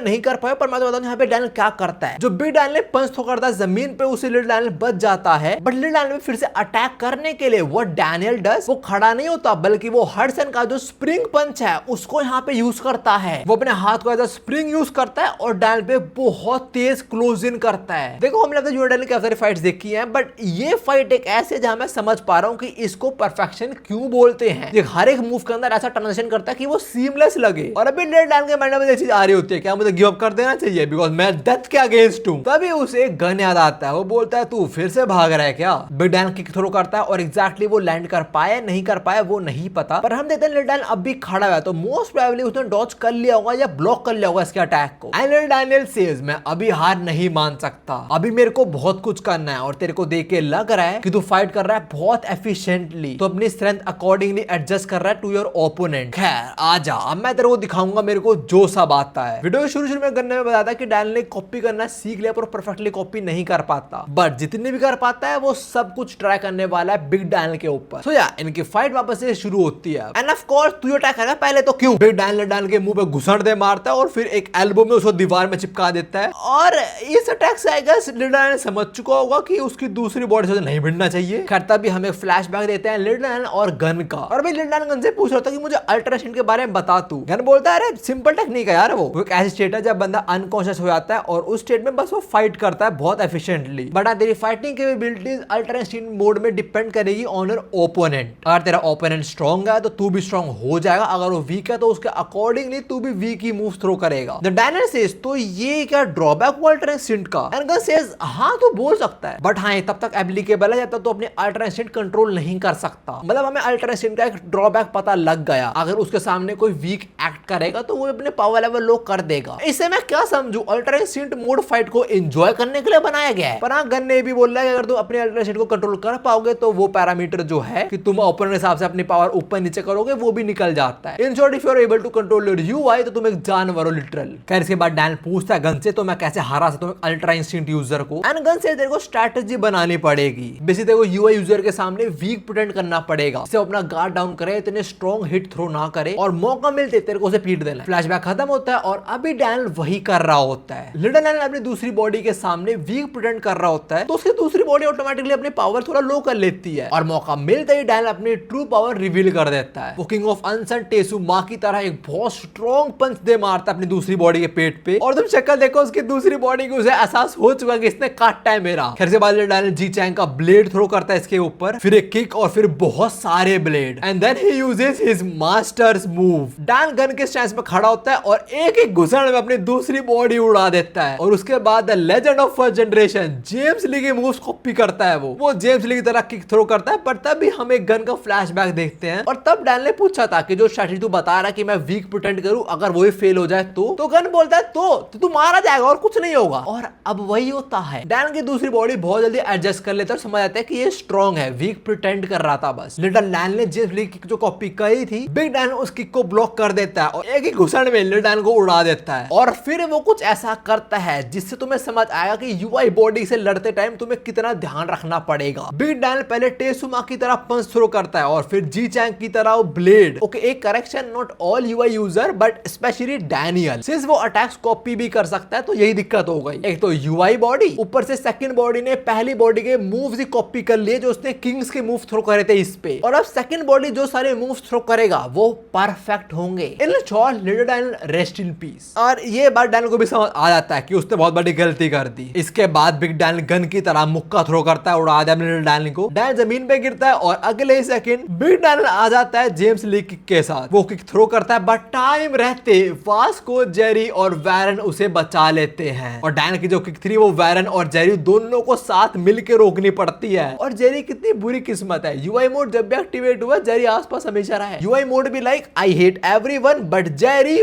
नहीं कर पाए, पर मैं तो बताऊं यहाँ पे डैनियल क्या करता है। जो बिग डैनियल ने पंच थ्रो करता है जमीन पे, उसे लिटिल डैनियल बच जाता है, बट लिटिल डैनियल फिर से अटैक करने के लिए व्हाट डैनियल डज, वो खड़ा नहीं होता बल्कि वो हडसन का जो स्प्रिंग पंच है उसको यहाँ पे यूज करता है। वो अपने हाथ को एज अ स्प्रिंग यूज करता है और डैनियल पे बहुत तेज क्लोज इन करता है। देखो हमने अपने जो डैनियल की सारी फाइट्स देखी हैं, बट ये फाइट एक ऐसे जहां मैं समझ पा रहा हूं कि इसको परफेक्शन क्यों बोलते हैं। ये हर एक मूव के अंदर ऐसा ट्रांजिशन करता है कि वो सीमलेस लगे, और अभी लिटिल डैनियल के माइंड में ये चीज आ रही होती है क्या मुझे गिव अप कर देना चाहिए बिकॉज मैं डेथ के अगेंस्ट हूं। तभी उसे एक गन याद आता है, वो बोलता है तू फिर से भाग रहा है क्या। बिग डैनियल किक थ्रो करता है और एग्जैक्टली वो लैंड कर पाया नहीं कर पाया वो नहीं पता, पर हम देखते हैं लिटिल डैनियल अब भी खड़ा हुआ है, तो मोस्ट प्रोबेबली उसने डॉज कर लिया होगा या ब्लॉक कर लिया होगा इसके अटैक को। एंड लिटिल डैनियल सेज मैं अभी हार नहीं मान सकता, अभी मेरे को बहुत कुछ करना है, और तेरे को देख के लग रहा है कि तू फाइट कर रहा है बहुत एफिशिएंटली, तो अपनी स्ट्रेंथ अकॉर्डिंगली एडजस्ट कर रहा है टू योर ओपोनेंट। खैर आजा, अब मैं तेरे को दिखाऊंगा मेरे को जो सब आता है। वीडियो के शुरू में करने में बताया था कि डैनियल ने कॉपी करना सीख लिया पर परफेक्टली कॉपी नहीं कर पाता, बट जितने भी कर पाता है वो सब कुछ ट्राई करने वाला है बिग डैनियल के ऊपर। सो या इनकी फाइट वापस से शुरू होती है, एंड ऑफ कोर्स तू अटैक करेगा पहले तो क्यों। बिग डैनियल के मुंह पे घुसड़ दे मारता है और फिर एक एल्बो में उसको दीवार में चिपका देता है, और इस अटैक से आई गेस लिटिल डैनियल समझ चुका होगा कि उसकी दूसरी बॉडी से नहीं भिड़ना चाहिए। करता भी हमें फ्लैशबैक देते हैं लिटिल डैनियल और गन का, और भाई लिटिल डैनियल गन से पूछ रहा था कि मुझे अल्ट्रेशन के बारे में बता तू। गन बोलता है अरे सिंपल टेक्निक है यार, वो एक ऐसी स्टेट है जब बंदा अनकॉन्शियस हो जाता है और उस स्टेट में बस वो फाइट करता है बहुत एफिशिएंटली, बट तेरी फाइटिंग कैपेबिलिटीज अल्ट्रेशन मोड में डिपेंड करेगी ऑन योर ओपोनेंट। अगर तेरा ओपोनेंट स्ट्रांग है तो तू भी स्ट्रांग हो जाएगा, अगर वो वीक है तो उसके अकॉर्डिंगली तू भी वीक ही मूव थ्रो करेगा। द डैनियल सेज तो ये क्या ड्रॉबैक हुआ अल्ट्रेशन का। एंड गन सेज हां तो बोल सकता है, बट हां तब तक एप्लीकेबल है जब तक तो अपने अल्ट्रेशन कंट्रोल नहीं कर सकता। मतलब हमें अल्ट्रेशन का एक ड्रॉबैक पता लग गया, अगर उसके सामने कोई वीक एक्ट कर करेगा तो वो अपने पावर लेवल लो कर देगा। इससे मैं क्या समझू, अल्ट्रा इंस्टिंक्ट मोड फाइट को एंजॉय करने के लिए बनाया गया है। पर हाँ, गन ने भी बोला है कि अगर तुम अपने अल्ट्रा इंस्टिंक्ट को कंट्रोल कर पाओगे तो वो पैरामीटर जो है कि तुम ओपन के हिसाब से अपनी पावर ऊपर नीचे करोगे वो भी निकल जाता है। In short, if you are able to control your UI तो तुम एक जानवर हो लिटरल। खैर इसके बाद डैन पूछता है गन से तो मैं कैसे हरा सकता हूं अल्ट्रा इंस्टिंक्ट यूजर को। एंड गन से तेरे को स्ट्रेटजी बनानी पड़ेगी। बेसिकली तेरे को यूआई यूजर के सामने वीक प्रिटेंड करना पड़ेगा, इसे अपना गार्ड डाउन करे, इतने स्ट्रॉन्ग हिट थ्रो ना करे और मौका मिलते तेरे को उसे पीट देना। फ्लैशबैक खत्म होता है और अभी डैन वही कर रहा होता है। लिटिल डैन अपनी दूसरी बॉडी के सामने वीक प्रिटेंड कर रहा होता है तो उसकी दूसरी बॉडी ऑटोमेटिकली अपनी पावर थोड़ा लो कर लेती है और मौका मिलते ही डैन अपनी ट्रू पावर रिवील कर देता है। वो किंग ऑफ अनसन टेसुमा की तरह एक बहुत स्ट्रॉन्ग पंच दे मारता है अपनी दूसरी बॉडी के पेट पे और तुम शक्ल देखो उसकी दूसरी बॉडी को उसे एहसास हो चुका है कि इसने काटा है मेरा। खैर से बाद डैन जी चैंग का ब्लेड थ्रो करता है इसके ऊपर, फिर एक किक और फिर बहुत सारे blade and then he uses his master's move. Dan Gun के स्टैंस पे खड़ा होता है और एक एक घुसड़ में अपनी दूसरी बॉडी उड़ा देता है और उसके बाद the legend of first generation James Lee के मूव्स कॉपी करता है। वो जेम्स ली की तरह किक थ्रो करता है। पर तब भी हम एक गन का फ्लैशबैक देखते हैं और तब डैन ने पूछा था कि जो स्ट्रैटेजी तू बता रहा कि मैं वीक प्रिटेंड करूं, अगर वो फेल हो जाए तो गन बोलता है तो तू मारा जाएगा और कुछ नहीं होगा। और अब वही होता है। डैन की दूसरी बॉडी बहुत जल्दी एडजस्ट कर लेता है और समझ आता है कि ये स्ट्रॉन्ग है, वीक प्रिटेंड कर रहा था बस। लिटिल डैन ने जेम्स ली की जो कॉपी करी थी, बिग डैन उस किक को ब्लॉक कर देता है और एक ही घुसड़ में लिटिल डैन को उड़ा देता है और फिर वो कुछ ऐसा करता है जिससे तुम्हें समझ आएगा कि यूआई बॉडी से लड़ते टाइम तुम्हें कितना ध्यान रखना पड़ेगा। बिग डैन पहले टेसुमा की तरह पंच थ्रो करता है और फिर जी चैंग की तरह ब्लेड। ओके, एक correction, not all UI user but specially Daniel, since वो अटैक्स कॉपी भी कर सकता है तो यही दिक्कत हो गई। एक तो यूआई बॉडी, ऊपर से सेकंड बॉडी ने पहली बॉडी के मूव्स ही कॉपी कर लिए जो उसने किंग्स के मूव थ्रो करे थे इस पे, और अब सेकंड बॉडी जो सारे मूव्स थ्रो करेगा वो परफेक्ट होंगे। In short, little Dan rest in peace. और ये बात डैन को भी समझ आ जाता है कि उसने बहुत बड़ी गलती कर दी। इसके बाद बिग डैन गन की तरह मुक्का थ्रो करता है, उड़ा दिया लिटिल डैन को। डैन जमीन पे गिरता है और अगले सेकंड बिग डैन आ जाता है जेम्स ली किक के साथ। वो किक थ्रो करता है बट टाइम रहते वास्को, जेरी और वैरन उसे बचा लेते हैं और डैन की जो किक थी वो वैरन और जेरी दोनों को साथ मिलकर रोकनी पड़ती है। और जेरी कितनी बुरी किस्मत है, यूआई मोड जब भी एक्टिवेट हुआ जेरी आसपास हमेशा रहा है। यूआई मोड भी like I hate everyone but Jerry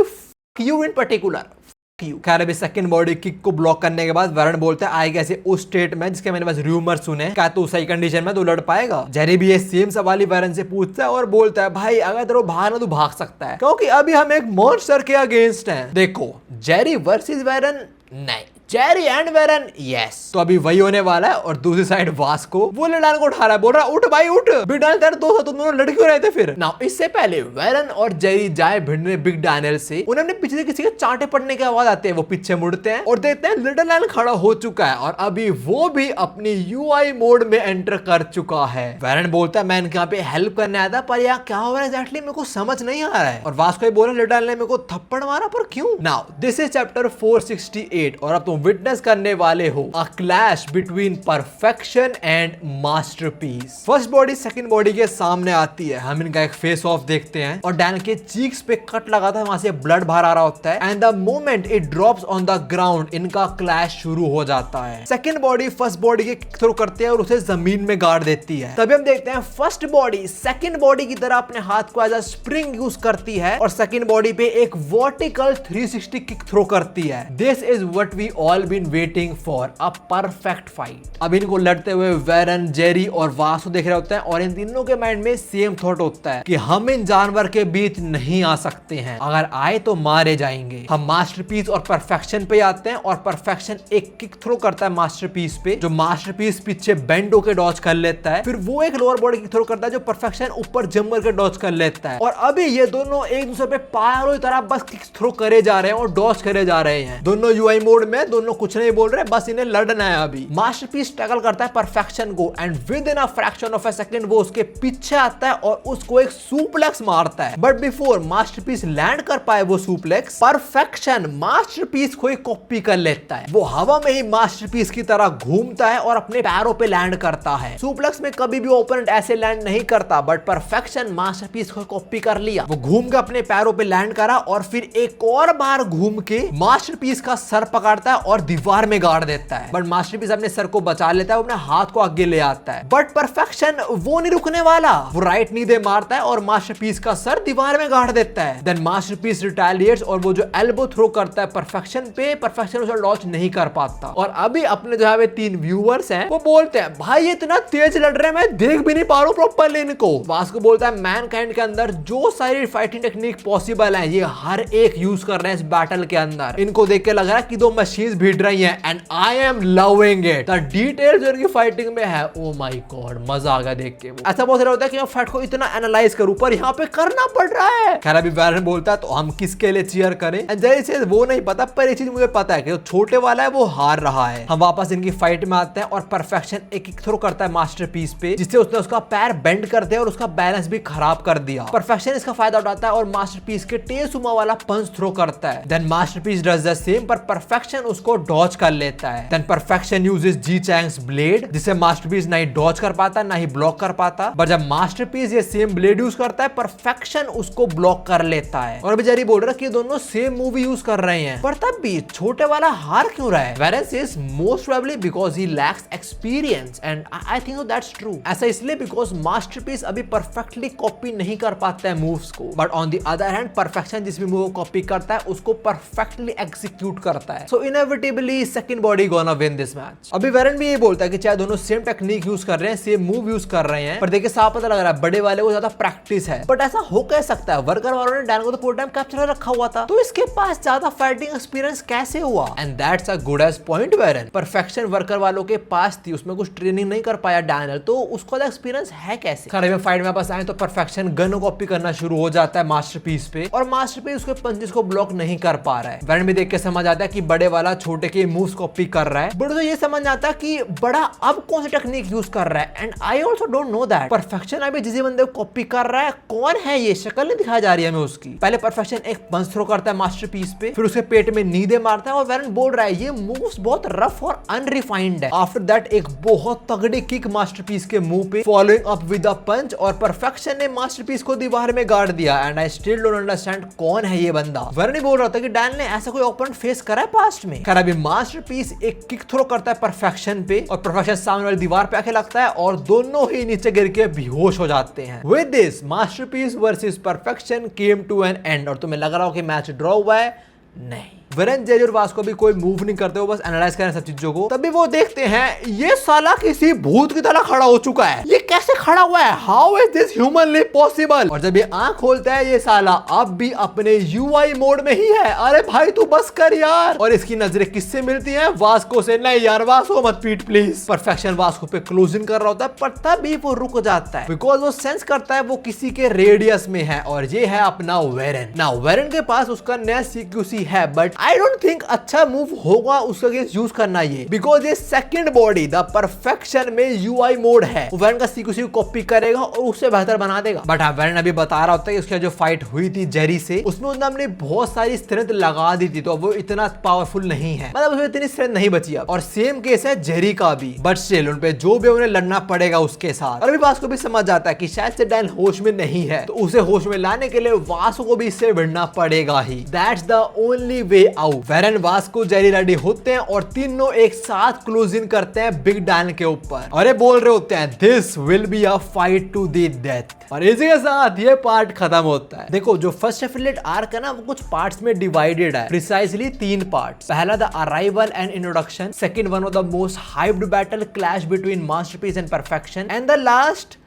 you in particular. खैर अभी सेकंड बॉडी किक को ब्लॉक करने के बाद वैरन बोलता है आएगा ऐसे उस स्टेट में जिसके मैंने बस रूमर सुने, क्या तू सही कंडीशन में तू लड़ पाएगा? जेरी भी ये सेम सवाल ही वैरन से पूछता है और बोलता है भाई अगर तेरे को भागना तो भाग सकता है क्योंकि अभी हम एक मॉन्स्टर के अगेंस्ट हैं। देखो, जेरी वर्सेस वैरन नहीं, जेरी एंड वैरन यस। तो अभी वही होने वाला है और दूसरी साइड वास्को वो लिडान को उठा रहा है, बोल रहा उठ भाई उठ, बिग डैनियल तेरे दोस्त तुम दोनों लड़ क्यों रहे थे फिर? नाउ इससे पहले वैरन और जेरी जाए भिड़ने बिग डैनियल से, उन्हें अपने पीछे किसी के चांटे पड़ने की आवाज आती है। वो पीछे मुड़ते हैं और देखते हैं लिटिल डैनियल खड़ा हो चुका है और अभी वो भी अपनी यूआई मोड में एंटर कर चुका है। वैरन बोलता है मैं इनके यहाँ पे हेल्प करने आया था पर यहाँ क्या हो रहा है एग्जैक्टली मेरे को समझ नहीं आ रहा है। और वास्को बोला लिटिल डैनियल ने मेरे को थप्पड़ मारा पर क्यों? नाउ दिस इज चैप्टर 468 और अब तुम विटनेस करने वाले हो अ clash between perfection and masterpiece. First body second body के सामने आती है, हम इनका एक फेस ऑफ देखते हैं और डैन के चीक्स पे कट लगा था, वहां से ब्लड बाहर आ रहा होता है and the moment it drops on the ground इनका क्लैश शुरू हो जाता है। सेकंड बॉडी फर्स्ट बॉडी के किक थ्रो करते हैं और उसे जमीन में गाड़ देती है। तभी हम देखते हैं फर्स्ट बॉडी सेकंड बॉडी की तरह अपने हाथ को एज अ स्प्रिंग यूज करती है और सेकंड बॉडी पे एक वर्टिकल 360 किक थ्रो करती है। This is what we all been waiting for a perfect fight. अब इनको लड़ते हुए वैरन, जेरी और वासु देख रहे होते हैं और इन तीनों के माइंड में सेम थॉट होता है कि हम इन जानवर के बीच नहीं आ सकते हैं, अगर आए तो मारे जाएंगे। हम मास्टरपीस और परफेक्शन पे आते हैं और परफेक्शन एक किक थ्रो करता है मास्टरपीस पे, जो मास्टरपीस पीछे बेंड होकर डॉज कर लेता है। फिर वो एक लोअर बॉडी किक थ्रो करता है जो परफेक्शन ऊपर जंप करके डॉज कर लेता है। और अभी ये दोनों एक दूसरे पे पायरों की तरह बस किक थ्रो करे जा रहे हैं और डॉज करे जा रहे हैं। दोनों यूआई मोड में, दोनों कुछ नहीं बोल रहे, बस इन्हें लड़ना है। अभी मास्टरपीस स्ट्रगल करता है परफेक्शन को and with in a fraction of a second वो उसके पीछे आता है और उसको एक सुप्लेक्स मारता है। बट बिफोर मास्टरपीस लैंड कर पाए वो सुप्लेक्स, परफेक्शन मास्टरपीस को एक कॉपी कर लेता है। वो हवा में ही मास्टरपीस की तरह घूमता है और अपने पैरों पे लैंड करता है। सुप्लेक्स में कभी भी ओपोनेंट ऐसे लैंड नहीं करता बट परफेक्शन मास्टरपीस को कॉपी कर लिया। वो घूम के अपने पैरों पे लैंड करा और फिर एक और बार घूम के मास्टरपीस का सर पकड़ता है और दीवार में गाड़ देता है, बट मास्टरपीस अपने सर को बचा लेता है, वो अपने हाथ को आगे ले आता है। बट परफेक्शन वो नहीं रुकने वाला, वो राइट नी दे मारता है और मास्टरपीस का सर दीवार में गाड़ देता है। देन मास्टरपीस रिटेलिएट्स और वो जो एल्बो थ्रो करता है परफेक्शन पे, परफेक्शन उसे लॉन्च नहीं कर पाता। और अभी अपने जो है 3 व्यूअर्स हैं वो बोलते हैं भाई इतना तेज लड़ रहे हैं, मैं देख भी नहीं पा रहा हूं प्रॉपर्ली इनको। वास्को बोलता है मैनकाइंड के अंदर जो सारी फाइटिंग टेक्निक पॉसिबल है ये हर एक यूज कर रहे हैं इस बैटल के अंदर। इनको देख के लग रहा है कि 2 मशीन्स भिड़ रही हैं and I am loving it. The details इनकी फाइटिंग में है, ओ माय गॉड मजा आ गया देख के। ऐसा बहुत होता है कि मैं फाइट को इतना एनालाइज करूं पर यहाँ पे करना पड़ रहा है। खैर अभी वैरन बोलता है तो हम किसके लिए चीयर करें, एंड जैसे वो नहीं पता पर ये चीज मुझे पता है कि जो छोटे वाला है वो हार रहा है। हम वापस इनकी फाइट में आते हैं और परफेक्शन एक थ्रो करता है मास्टरपीस पे, जिससे उसने उसका पैर बेंड कर दिया और उसका बैलेंस भी खराब कर दिया। परफेक्शन इसका फायदा उठाता है और मास्टरपीस के टेसुमा वाला पंच थ्रो करता है। Then Masterpiece does the same पर परफेक्शन उसको डॉज कर लेता है। Then Perfection uses Ji Chang's blade, जिसे मास्टरपीस ना ही डॉज कर पाता ना ही ब्लॉक कर पाता, बट जब मास्टरपीस ये सेम ब्लेड यूज करता है परफेक्शन उसको ब्लॉक कर लेता है। और अभी जेरी बोल रहा है कि दोनों सेम मूव यूज कर रहे हैं, पर तब भी छोटे वाला हार क्यों रहा है? Varun says most probably because he lacks experience and I think so that's true। ऐसा इसलिए because मास्टरपीस अभी परफेक्टली कॉपी नहीं कर पाता है मूव्स को, but on the other hand perfection जिस भी मूव को कॉपी करता है उसको परफेक्टली एग्जीक्यूट करता है। So inevitably second body gonna win this match. अभी वेरन भी ये बोलता है कि चाहे दोनों सेम टेक्निक यूज कर रहे हैं, सेम मूव यूज कर रहे हैं, पर देखिए साफ पता लग रहा है बड़े वाले को ज्यादा प्रैक्टिस है। बट ऐसा हो कह सकता है? वर्कर वालों ने डैन को तो पूरा टाइम कैप्चर रखा हुआ था, तो इसके पास ज्यादा फाइटिंग एक्सपीरियंस कैसे हुआ? And that's a good edge point वेरन। परफेक्शन वर्कर वालों के पास थी, उसमें कुछ ट्रेनिंग नहीं कर पाया डैनियल, तो उसको एक्सपीरियंस है कैसे? खैर में फाइट में वापस आए तो परफेक्शन गन कॉपी करना शुरू हो जाता है मास्टरपीस पे, और मास्टरपीस उसके पंचेस को ब्लॉक नहीं कर पा रहा है। वेरन भी देख के समझ आता है कि बड़े वाला छोटे के मूव्स कॉपी कर रहा है, बट उसे ये समझ आता है कि बड़ा अब कौन सी टेक्निक यूज कर रहा है। And I also don't know that perfection अभी जिस बंदे को कॉपी कर रहा है कौन है, ये शक्ल नहीं दिखाई जा रही है हमें उसकी। पहले परफेक्शन एक पंच थ्रो करता है मास्टरपीस पे, फिर उसके पेट में नीदे मारता है और वेरन बोल रहा है ये मूव्स बहुत रफ और अनरिफाइंड है। आफ्टर दैट एक बहुत तगड़ी किक मास्टरपीस के मुंह पे, फॉलोइंग अप विद अ पंच, और परफेक्शन ने मास्टरपीस को दीवार में गाड़ दिया। And I still don't understand कौन है ये बंदा। वेरन बोल रहा था कि डैन ने ऐसा कोई ओपोनेंट फेस करा है पास्ट में। खैर अभी मास्टरपीस एक किक थ्रो करता है परफेक्शन पे, और परफेक्शन सामने वाली दीवार पे आके लगता है और दोनों ही नीचे गिर के बेहोश हो जाते हैं। With this Masterpiece versus Perfection came to an end. और तुम्हें लग रहा हो कि मैच ड्रॉ हुआ है? नहीं, वेरन जेरी और वास्को भी कोई मूव नहीं करते, वो बस एनालाइज कर रहे हैं सब चीजों को। तभी वो देखते हैं ये साला किसी भूत की तरह खड़ा हो चुका है, ये कैसे खड़ा हुआ है? How is this humanly possible? और जब ये आंख खोलता है ये साला अब भी अपने यूआई मोड में ही है। अरे भाई तू बस कर यार। और इसकी नजरें किससे मिलती हैं? वास्को से। नहीं यार वास्को मत पीट प्लीज। परफेक्शन वास्को पे क्लोजिंग कर रहा होता है, पर तभी वो रुक जाता है बिकॉज वो सेंस करता है वो किसी के रेडियस में है, और ये है अपना वेरन। नाउ वेरन के पास उसका नया सीक्यूसी है, बट आई डोंट थिंक अच्छा मूव होगा उसका अगेंस्ट यूज करना ये, बिकॉज ये सेकंड बॉडी द परफेक्शन में यूआई मोड है। वो वेरन का सीक्यूसी को कॉपी करेगा और उससे बेहतर बना देगा। बट हाँ वेरन अभी बता रहा होता है कि उसकी जो फाइट हुई थी जेरी से, उसमें उसने अपनी बहुत सारी स्ट्रेंथ लगा दी थी, तो वो इतना पावरफुल नहीं है, मतलब उसमें इतनी स्ट्रेंथ नहीं बची अब। और सेम केस है जेरी का भी, बट स्टिल उन पे जो भी उन्हें लड़ना पड़ेगा उसके साथ। और अभी वास्को भी समझ जाता है कि शायद से डैन होश में नहीं है, तो उसे होश में लाने के लिए वास्को को भी इससे भिड़ना पड़ेगा ही। That's the only way out. Warren Vasco Jerry ready होते हैं और तीनों एक साथ क्लोजिंग करते हैं बिग डैन के ऊपर, और ये बोल रहे होते हैं this will be a fight to the death. और इसी के साथ ये पार्ट खत्म होता है। देखो जो फर्स्ट एफिलिएट आर्क है ना, वो कुछ पार्ट्स में डिवाइडेड है, प्रिसाइसली 3 पार्ट्स। पहला the arrival and introduction, second one of the most hyped battle clash between masterpiece and perfection, and the last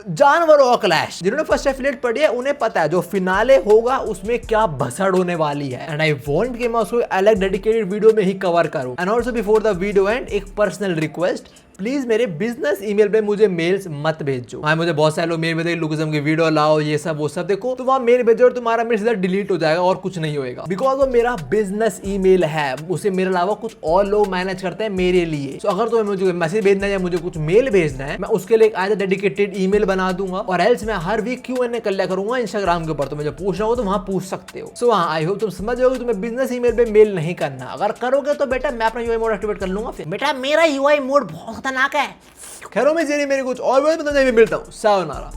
जानवरों का क्लैश। जिन्होंने फर्स्ट एफिलिएट पढ़ी है उन्हें पता है जो फिनाले होगा उसमें क्या भसड़ होने वाली है। एंड आई वांट कि मैं उसको अलग डेडिकेटेड वीडियो में ही कवर करूं। And also before the video and एक पर्सनल रिक्वेस्ट, प्लीज मेरे बिजनेस ईमेल पे मुझे मेल्स मत भेजो। हाँ मुझे बहुत सारे लोग मेल भेजते लुकिज्म की वीडियो लाओ ये सब वो सब, देखो तो वहाँ मेल भेजो और तुम्हारा मेल सीधा डिलीट हो जाएगा और कुछ नहीं होएगा, बिकॉज वो मेरा बिजनेस ईमेल है, उसे मेरे अलावा कुछ और लोग मैनेज करते हैं मेरे लिए। तो अगर तुम्हें मुझे मैसेज भेजना है या मुझे कुछ मेल भेजना है, मैं उसके लिए एक डेडिकेटेड ईमेल बना दूंगा, और एल्स मैं हर वीक Q&A कर लिया करूंगा इंस्टाग्राम के ऊपर, तो मुझे पूछना हो तो वहाँ पूछ सकते हो। सो हाँ आई होप तुम समझ जाओगे तुम्हें बिजनेस ईमेल पे मेल नहीं करना। अगर करोगे तो बेटा मैं अपना यूआई मोड एक्टिवेट कर लूंगा। फिर बेटा मेरा यूआई मोड बहुत खतरनाक है। खैरों में जेरी मेरे कुछ और मिलता हूँ। सायोनारा।